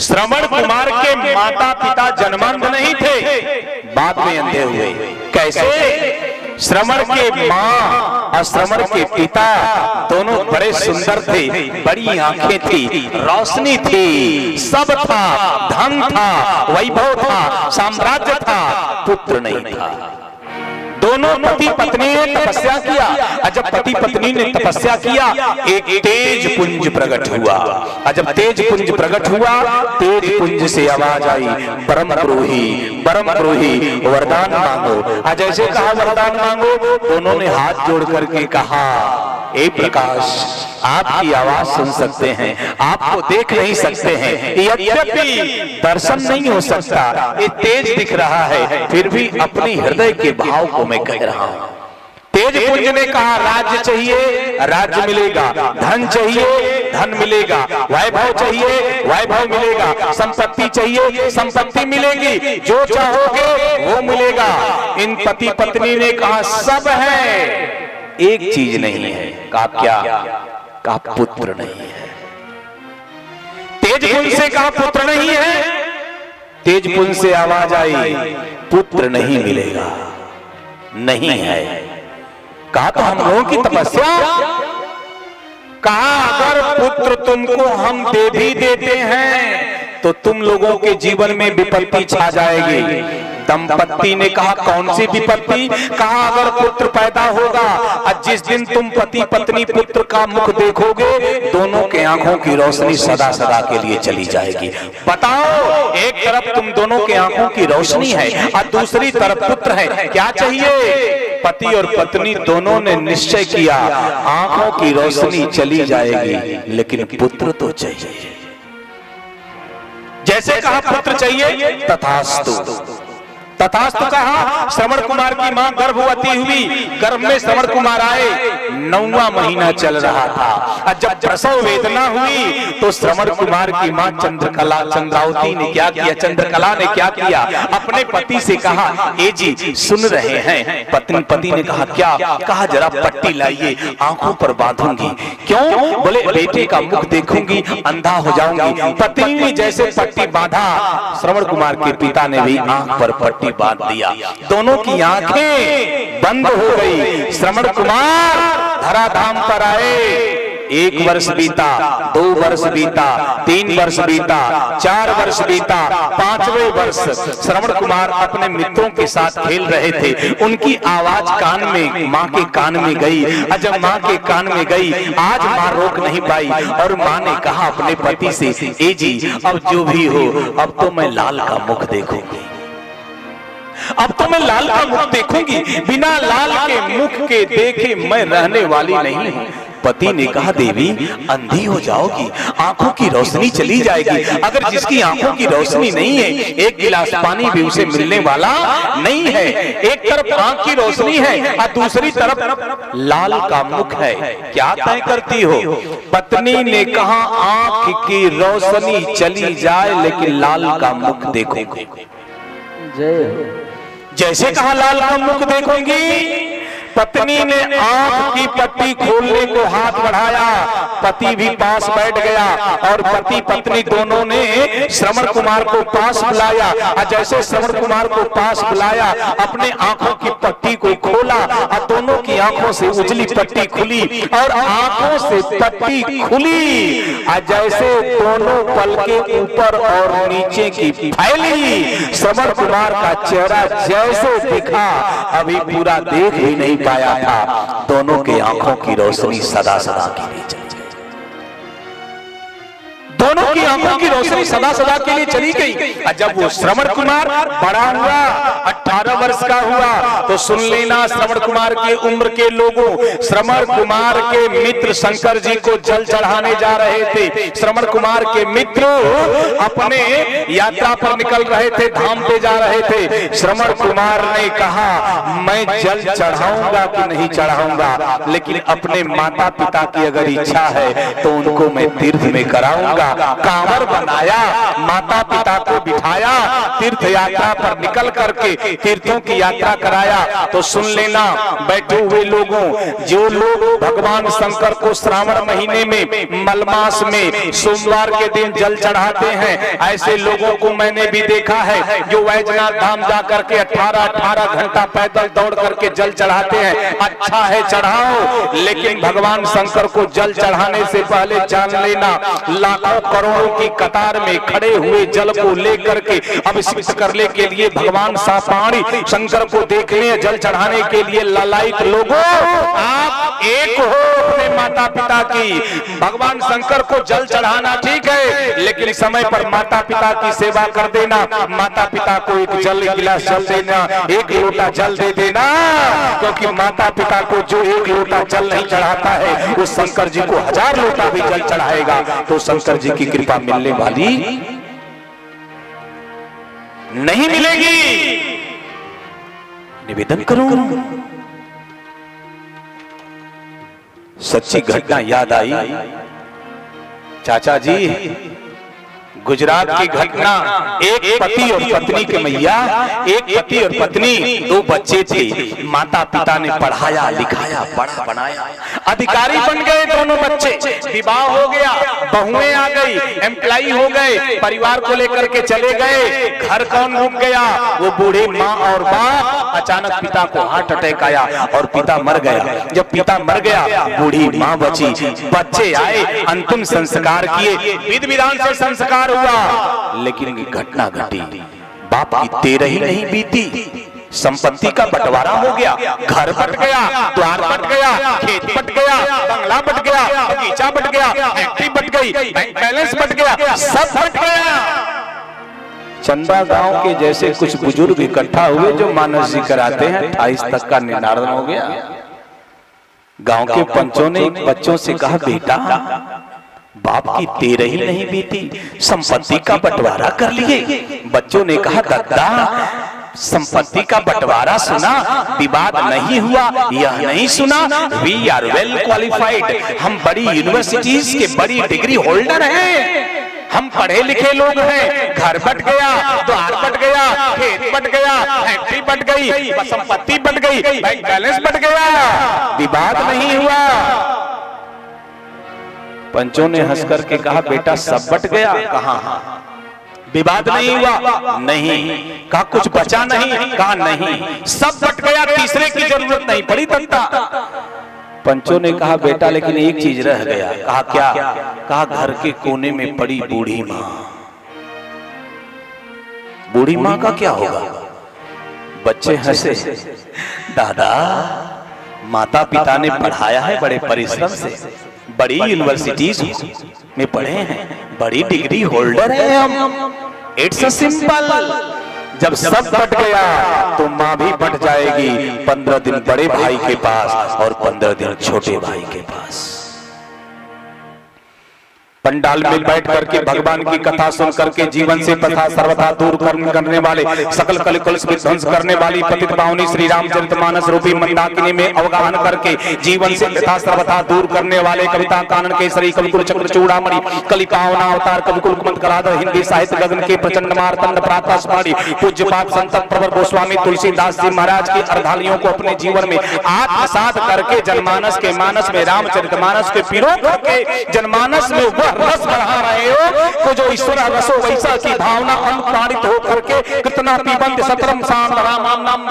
श्रवण कुमार के माता पिता जन्मांध नहीं थे, बाद में अंधे हुए। कैसे? श्रवण के मां और श्रवण के पिता दोनों बड़े सुंदर थे, बड़ी आंखें थी, रोशनी थी, सब था, धन था, वैभव था, साम्राज्य था, पुत्र नहीं था। दोनों पति पत्नी ने तपस्या किया, और जब पति पत्नी ने तपस्या किया एक तेज पुंज प्रकट हुआ। और जब तेज पुंज प्रकट हुआ, तेज पुंज से आवाज आई, परम प्रोही वरदान मांगो। और जैसे कहा वरदान मांगो, दोनों ने हाथ जोड़ करके कहा, ए प्रकाश, आपकी आवाज सुन सकते हैं, आपको देख नहीं सकते हैं, यद्यपि दर्शन नहीं हो सकता, ये तेज दिख रहा है, फिर भी अपने हृदय के भाव को मैं कह रहा हूं। तेज पुंज ने कहा राज्य चाहिए, राज्य मिलेगा, धन चाहिए, धन मिलेगा, वैभव चाहिए, वैभव मिलेगा, संपत्ति चाहिए, संपत्ति मिलेगी, जो चाहोगे वो मिलेगा। इन पति पत्नी ने कहा सब है, एक चीज नहीं है। कहा क्या? कहा पुत्र नहीं है। तेजपुंज से कहा पुत्र नहीं है। तेजपुंज से आवाज आई, पुत्र नहीं मिलेगा, नहीं है। कहा तो हम लोगों की तपस्या। कहा अगर पुत्र तुमको हम दे भी देते हैं तो तुम लोगों के जीवन में विपत्ति छा जाएगी। दंपत्ति ने कहा कौन सी विपत्ति? कहा अगर पुत्र पैदा होगा और जिस दिन तुम पति पत्नी पुत्र का मुख देखोगे, दोनों के आंखों की रोशनी सदा सदा के लिए चली जाएगी। बताओ, एक तरफ तुम दोनों के आंखों की रोशनी है और दूसरी तरफ पुत्र है, क्या चाहिए? पति और पत्नी दोनों ने निश्चय किया, आंखों की रोशनी चली जाएगी लेकिन पुत्र तो चाहिए। जैसे कहा पुत्र चाहिए, तथास्तु। तथास्तु कहा। श्रवण कुमार की मां गर्भवती हुई, गर्भ में श्रवण कुमार आए, 9वां महीना चल रहा था। और जब प्रसव वेदना हुई तो श्रवण कुमार की मां चंद्रावती ने क्या किया? चंद्रकला ने क्या किया? अपने पति से कहा, ए जी सुन रहे हैं? पति ने कहा क्या? कहा जरा पट्टी लाइए, आंखों पर बांधूंगी। क्यों? बोले बेटे का मुख देखूंगी, अंधा हो जाऊंगी। पत्नी ने जैसे पट्टी बांधा, श्रवण कुमार के पिता ने भी आंख पर पट्टी पट्टी बांध दिया, दोनों की आंखें बंद हो गई। श्रवण कुमार धराधाम पर आए। 1 वर्ष बीता, 2 वर्ष बीता, 3 वर्ष बीता, 4 वर्ष बीता, 5वें वर्ष श्रवण कुमार अपने मित्रों के साथ खेल रहे थे। उनकी आवाज कान में, माँ के कान में गई। जब माँ के कान में गई, आज माँ रोक नहीं पाई और माँ ने कहा अपने पति से, ए जी अब जो भी हो, अब तो मैं लाल का मुख देखूंगी, अब तो मैं लाल का मुख देखूंगी, बिना लाल के मुख के देखे मैं रहने वाली नहीं हूं। पति ने कहा, देवी अंधी हो जाओगी, आंखों की रोशनी चली जाएगी। अगर जिसकी आंखों की रोशनी नहीं है, एक गिलास पानी भी उसे मिलने वाला नहीं है। एक तरफ आंख की रोशनी है और दूसरी तरफ लाल का मुख है, क्या तय करती हो? पत्नी ने कहा, आंख की रोशनी चली जाए लेकिन लाल का मुख देखोगे। जैसे कहा लाल का मुख देखोगी, पत्नी ने आंख की पट्टी खोलने को हाथ बढ़ाया। पति भी पास बैठ गया और पति पत्नी दोनों ने श्रवण कुमार को पास बुलाया। और जैसे श्रवण कुमार को पास बुलाया, अपने आंखों की पट्टी को खोला और दोनों की आंखों से उजली पट्टी खुली और आंखों से पट्टी खुली। और जैसे दोनों पल के ऊपर और नीचे की फैली, श्रवण कुमार का चेहरा जैसे दिखा अभी पूरा देख भी नहीं पाया था। दोनों के आंखों की रोशनी सदा सदा के लिए चली गई। दोनों की आंखों की रोशनी सदा सदा के लिए चली गई। जब वो श्रवण कुमार बड़ा हुआ, 18 वर्ष का हुआ, तो सुन लेना श्रवण कुमार की उम्र के लोगों, श्रवण कुमार के मित्र शंकर जी को जल चढ़ाने जा रहे थे। श्रवण कुमार के मित्र अपने यात्रा पर निकल रहे थे, धाम पे जा रहे थे। श्रवण कुमार ने कहा, मैं जल चढ़ाऊंगा कि नहीं चढ़ाऊंगा, लेकिन अपने माता पिता की अगर इच्छा है तो उनको मैं तीर्थ में कराऊंगा। कांवर बनाया, माता पिता को बिठाया, तीर्थ यात्रा पर निकल करके तीर्थों की यात्रा कराया। तो सुन लेना बैठे हुए लोगों, जो लोग भगवान शंकर को श्रावण महीने में मलमास में सोमवार के दिन जल चढ़ाते हैं, ऐसे लोगों को मैंने भी देखा है जो वैजनाथ धाम जा करके 18 घंटा पैदल दौड़ करके जल चढ़ाते हैं। अच्छा है, चढ़ाओ, लेकिन भगवान शंकर को जल चढ़ाने से पहले जान लेना, लाखों करोड़ों की कतार में खड़े हुए जल को लेकर के अभिषेक करने के लिए भगवान सापाणी शंकर को देखने जल चढ़ाने के लिए ललायित लोगों, आप एक हो अपने माता पिता की। भगवान शंकर को जल चढ़ाना ठीक है, लेकिन समय पर माता पिता की सेवा कर देना। माता पिता को एक गिलास जल देना, 1 लोटा जल दे देना, क्योंकि माता पिता को जो 1 लोटा जल नहीं चढ़ाता है वो शंकर जी को 1000 लोटा भी जल चढ़ाएगा तो शंकर जी की कृपा मिलने वाली नहीं मिलेगी। निवेदन करूं, सच्ची घटना याद आई। चाचा जी, गुजरात की घटना, एक पति और पत्नी के मैया, एक पति और पत्नी, 2 बच्चे थे। माता पिता ने पढ़ाया लिखाया बड़ा बनाया, अधिकारी बन गए दोनों बच्चे, विवाह हो गया, बहुएं आ गई, एम्प्लॉय हो गए, परिवार को लेकर के चले गए। घर कौन रुक गया? वो बूढ़े माँ और बाप। अचानक पिता को हार्ट अटैक आया और पिता मर गया। जब पिता मर गया, बूढ़ी माँ बची, बच्चे आए, अंतिम संस्कार किए, विधि विधान से संस्कार हुआ। लेकिन घटना घटी, बाप की 13 ही नहीं बीती, संपत्ति का बंटवारा हो गया, घर बट गया, द्वार बट गया, खेत बट गया, बंगला बट गया, बगीचा बट गया, फैक्ट्री बट गई, बैंक बैलेंस बट गया, सब बट गया। चंदा गांव के जैसे कुछ बुजुर्ग इकट्ठा हुए जो मानस जी कराते हैं, 28 तक का निर्धारण हो गया। गांव के पंचों ने बच्चों से कहा, बेटा बाप की 13 ही नहीं बीती, संपत्ति का बंटवारा कर लिए। बच्चों ने कहा, दादा संपत्ति का बंटवारा सुना, विवाद नहीं हुआ, यह नहीं सुना, वी आर वेल क्वालिफाइड, हम बड़ी यूनिवर्सिटीज के बड़ी डिग्री होल्डर हैं, हम पढ़े लिखे लोग हैं। घर बट गया, द्वार बट गया, खेत बट गया, फैक्ट्री बट गई, संपत्ति बट गई, बैंक बैलेंस बट गया, विवाद नहीं हुआ। पंचों ने हंस करके कहा, बेटा सब बट गया। कहा, विवाद नहीं हुआ? नहीं। कहा कुछ बचा नहीं? कहा नहीं। सब बट गया, तीसरे की जरूरत नहीं पड़ी तत्ता। पंचों ने कहा बेटा लेकिन एक चीज रह गया। कहा क्या? कहा घर के कोने में पड़ी बूढ़ी माँ। बूढ़ी माँ का क्या होगा? बच्चे हंसे। दादा माता पिता ने पढ़ाया है बड़े परिश्रम से, बड़ी यूनिवर्सिटीज में पढ़े हैं, बड़ी डिग्री होल्डर है हम। It's a simple. जब सब बट गया तो माँ भी बट जाएगी। 15 दिन बड़े भाई के पास और 15 दिन छोटे भाई के पास। पंडाल में बैठ करके भगवान की कथा सुन करके जीवन से तथा सर्वथा दूर करने वाले, सकल कलकुश विध्वंस करने वाली पतित पावनी श्री रामचरितमानस रूपी मंदाकिनी में अवगाहन करके जीवन से तथा सर्वथा दूर करने वाले कविता कानन केसरी कविकुल चक्र चूड़ामणि कलि पावना अवतार कविकुल कुमंत कलाधर हिंदी साहित्य गगन के प्रचंड मार्तंड प्रातः स्मरणि पूज्यपाद संत प्रवर गोस्वामी तुलसीदास जी महाराज की अर्धालियों को अपने जीवन में आत्मसात करके जनमानस के मानस में रामचरितमानस के पिरो करके जनमानस में रस बढ़ा रहे हो। तो जो ईश्वर रसो वैसा की भावना अनुप्राणित हो करके कितना पीबंद सतरम शाम राम नाम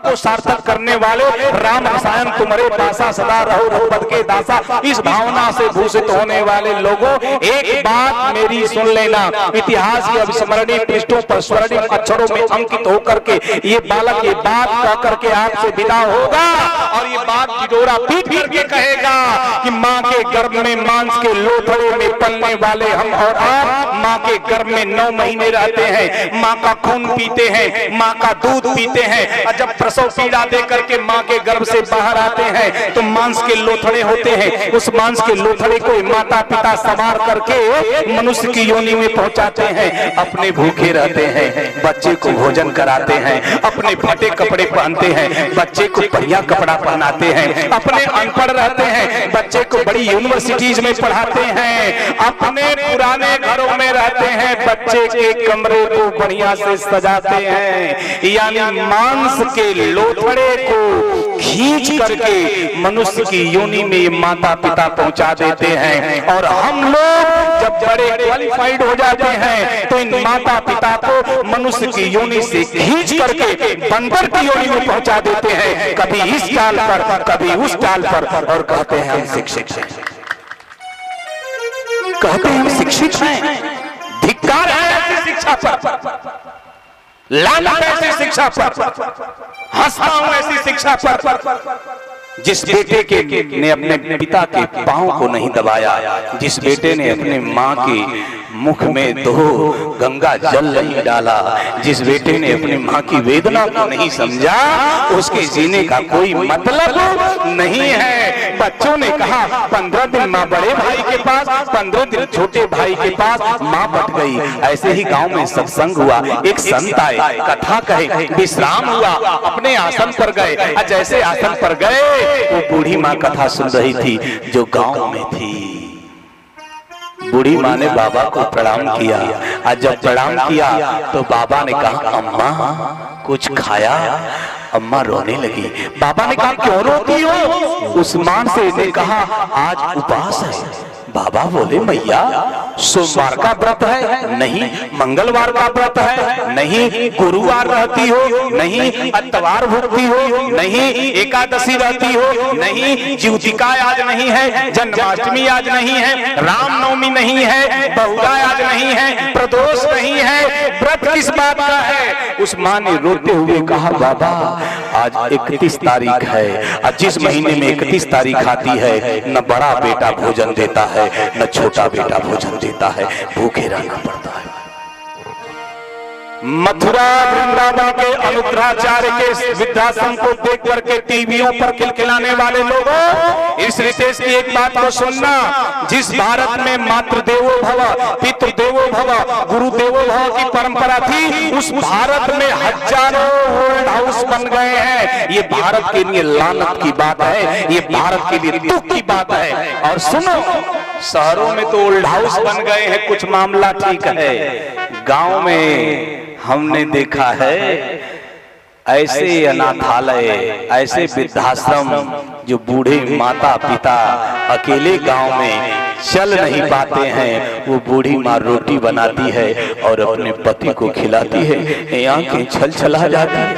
को सार्थक करने वाले राम रसायन तुम्हारे पासा सदा रहो रघुपति के दासा, इस भावना से भूषित होने वाले लोगों एक बात मेरी सुन लेना। इतिहास की अविस्मरणीय पृष्ठों पर स्वर्णिम अक्षरों में अंकित होकर के ये बालक ये बात कह करके आपसे विदा होगा और ये बात ढिढोरा पीट करके कहेगा कि माँ के गर्भ में मांस के लोथड़े में पलने वाले हम और आप माँ के गर्भ में 9 महीने रहते हैं, माँ का खून पीते हैं, माँ का दूध पीते हैं और जब प्रसव पीड़ा दे करके माँ के गर्भ से बाहर आते हैं तो मांस के लोथड़े होते हैं। उस मांस के लोथड़े को माता पिता संवार करके मनुष्य की योनि में पहुंचाते हैं। अपने भूखे रहते हैं, बच्चे को भोजन कराते हैं, अपने फटे कपड़े पहनते हैं, बच्चे को बढ़िया कपड़ा पहनाते हैं, अपने अनपढ़ रहते हैं, बच्चे को बड़ी यूनिवर्सिटीज में पढ़ाते हैं, अपने पुराने घरों में रहते हैं, बच्चे के कमरे को बढ़िया से सजाते हैं। यानी मांस के लोथड़े को खींच करके मनुष्य की योनि में माता पिता पहुंचा देते हैं। और हम लोग जब बड़े क्वालिफाइड हो जाते हैं तो इन माता पिता को मनुष्य की योनि से खींच करके बंदर की योनि में पहुंचा देते हैं, कभी इस टाल पर कभी उस टाल पर, और कहते हैं हम शिक्षित हैं, कहते हैं हम शिक्षित हैं। धिक्कार है ऐसी शिक्षा पर, लानत ऐसी शिक्षा पर, हंसता हूं ऐसी शिक्षा पर। जिस बेटे के ने अपने पिता के पांव को नहीं दबाया, जिस बेटे ने अपने माँ के मुख में 2 गंगा जल नहीं डाला, जिस बेटे ने अपनी माँ की वेदना को नहीं समझा, उसके जीने का कोई मतलब नहीं है। बच्चों ने कहा 15 दिन माँ बड़े भाई के पास, 15 दिन छोटे भाई के पास, माँ बट गई। ऐसे ही गांव में सत्संग हुआ, एक संत आए, कथा कहे, विश्राम हुआ, अपने आसन पर गए। जैसे आसन पर गए वो बूढ़ी माँ कथा सुन रही थी जो गांव में थी। बूढ़ी माँ ने बाबा को प्रणाम किया और जब प्रणाम किया तो बाबा ने कहा अम्मा कुछ खाया? अम्मा रोने लगी। बाबा ने कहा क्यों रोती हो? उस मां से ने कहा आज उपवास है। बाबा बोले मैया सोमवार का व्रत है? नहीं। मंगलवार का व्रत है? नहीं। गुरुवार रहती हो? नहीं। अतवार भुगती हो? नहीं। एकादशी रहती हो? नहीं। ज्योतिका आज नहीं है, जन्माष्टमी आज नहीं है, रामनवमी नहीं है, बहुरा आज नहीं है, प्रदोष नहीं है, व्रत किस बात का है? उस माँ ने रोते हुए कहा बाबा आज 31 तारीख है और जिस महीने में 31 तारीख आती है न बड़ा बेटा भोजन देता है न छोटा बेटा भोजन देता है, भूखे रहना पड़ता है। मथुरा वृंदावन के अनुग्रहाचार्य के वृद्धाश्रम को देख करके टीवियों पर खिलखिलाने वाले लोगों, इस रितेश की एक बात को सुनना। जिस भारत में मातृ देवो भव, पितृ देवो भव, गुरु देवो भव की परंपरा थी, उस भारत में हजारों ओल्ड हाउस बन गए हैं। ये भारत के लिए लानत की बात है, ये भारत के लिए दुख की बात है। और सुनो, शहरों में तो ओल्ड हाउस बन गए हैं, कुछ मामला ठीक है, गांव में हमने देखा है ऐसे अनाथालय, ऐसे वृद्धाश्रम जो बूढ़े माता पिता अकेले गांव में चल नहीं पाते हैं, वो बूढ़ी माँ रोटी बनाती है और अपने पति को खिलाती है, आंखें छल छला जाती है,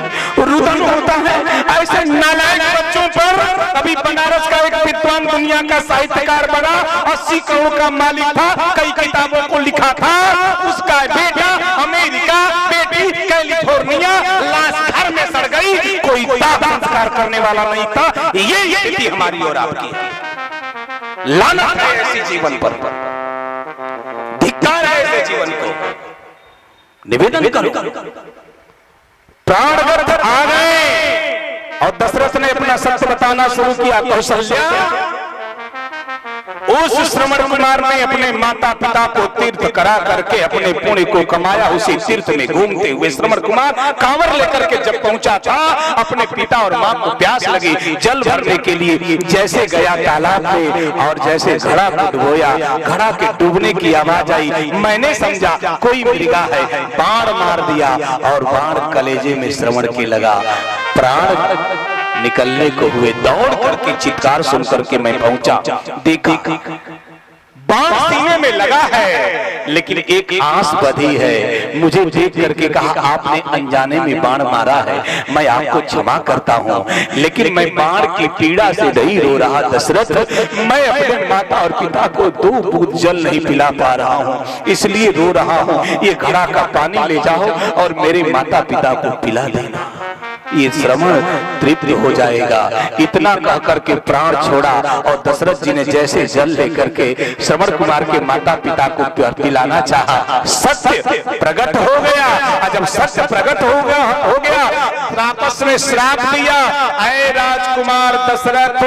रुदन होता है। ऐसे नालायक बच्चों पर अभी बनारस का एक विद्वान दुनिया का साहित्यकार बना, 80 करोड़ का मालिक था, कई किताबों को लिखा था, उसका बेटा अमेरिका, बेटी कैलिफोर्निया, लाश घर में सड़ गई, कोई संस्कार करने वाला नहीं था। ये स्थिति हमारी और आपकी है। लानत है ऐसी जीवन पर, धिक्कार है ऐसे जीवन को। निवेदन करो, प्राण व्यर्थ आ गए और दशरथ ने अपना सत्य बताना शुरू किया। कौशल्या, उस श्रवण कुमार ने अपने माता पिता को तीर्थ करा करके अपने पुण्य को कमाया। उसी तीर्थ में घूमते हुए श्रवण कुमार कांवर लेकर के जब पहुंचा था, अपने पिता और मां को प्यास लगी, जल भरने के लिए जैसे गया तालाब में और जैसे घड़ा को डुबोया, घड़ा के डूबने की आवाज आई। मैंने समझा कोई मृगा है, बाण मार दिया और बाण कलेजे में श्रवण के लगा। प्राण निकलने को हुए, दौड़ करके चित्कार सुन करके मैं पहुंचा, देखा बाण सीने में लगा है, लेकिन एक आंस बधी है। मुझे देख करके कहा, आपने अनजाने में बाण मारा है, मैं आपको क्षमा करता हूं, लेकिन मैं बाण की पीड़ा से नहीं रो रहा दशरथ, मैं अपने माता और पिता को 2 बूंद जल नहीं पिला पा रहा हूं, इसलिए रो रहा हूं। ये घड़ा का पानी ले जाओ और मेरे माता पिता को पिला देना, ये श्रवण तृप्त हो जाएगा। इतना कह करके प्राण छोड़ा और दशरथ जी ने जैसे जल लेकर के श्रवण कुमार के माता पिता को पिलाना चाहा, सत्य प्रकट हो गया। और जब सत्य प्रकट हो गया आपस में श्राप दिया, ऐ राजकुमार दशरथ,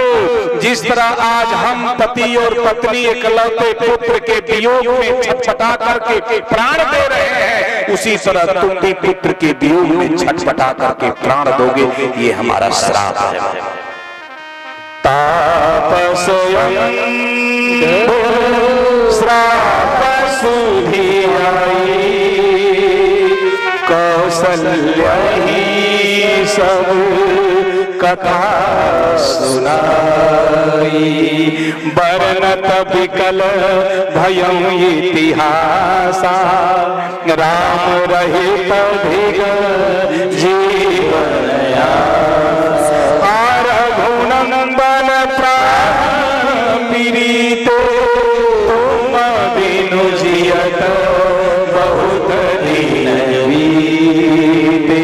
जिस तरह आज हम पति और पत्नी इकलौते पुत्र के वियोग में छटपटा करके प्राण दे रहे हैं, उसी तरह तुम भी पुत्र के वियोग में छटपटा करके प्राण दोगे, ये हमारा श्राप है। तापस श्राप सुधी आई, कौशल्या ही सब कथा सुनाई, वर्णत विकल भयं इतिहासा, राम रहित धिग जीवनया, रघुनंदन प्राण पीड़ित, तुम बिनु जियत बहुत दिन बीते,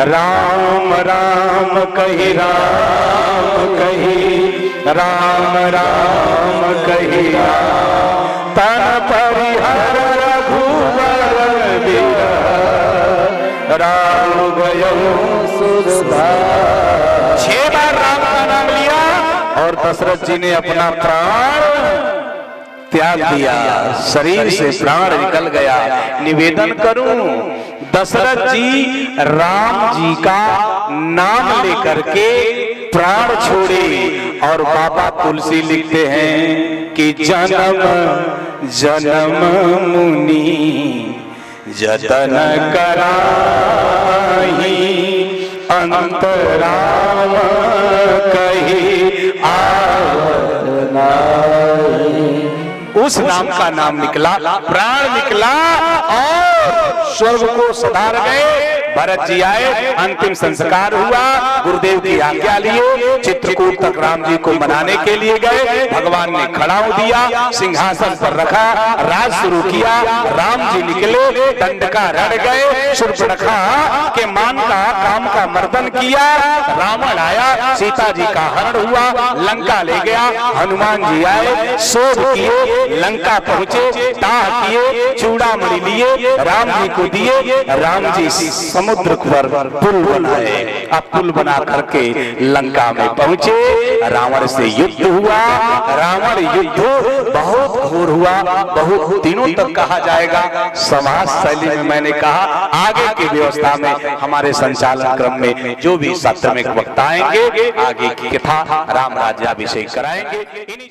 राम राम कही राम कही, राम राम कही तन परिहर रघुवर बिरह, राम गयो सुधा। 6 बार राम का नाम लिया और दशरथ जी ने अपना प्राण त्याग दिया, शरीर से प्राण निकल गया। निवेदन करूं, दशरथ जी राम जी का नाम लेकर के प्राण छोड़े और बाबा तुलसी लिखते हैं कि जन्म जन्म मुनि जतन कराही, अंत राम कही आवत नाहि। उस नाम का नाम निकला, प्राण निकला और स्वर्ग को सधार गए। भरत जी आए, अंतिम संस्कार हुआ, गुरुदेव की आज्ञा लिए चित्रकूट तक राम जी को मनाने के लिए गए। भगवान ने खड़ाऊ दिया, सिंहासन पर रखा, राज शुरू किया। राम जी निकले, दंडका रण गए, शूर्पणखा के मान का काम का मर्दन किया। रावण आया, सीता जी का हरण हुआ, लंका ले गया। हनुमान जी आए, शोध किए, लंका पहुंचे, दाह किए, चूड़ामणि लिए, राम जी को दिए। राम जी समुद्र पर पुल बनाए, अब पुल बना करके लंका में पहुंचे। रावण से युद्ध हुआ। रावण युद्ध बहुत घोर हुआ, बहुत दिनों तक कहा जाएगा। समाज शैली में मैंने कहा आगे की व्यवस्था में हमारे संचालन क्रम में जो भी सप्तमिक वक्त आएंगे, आगे की कथा राम राज्याभिषेक कराएंगे।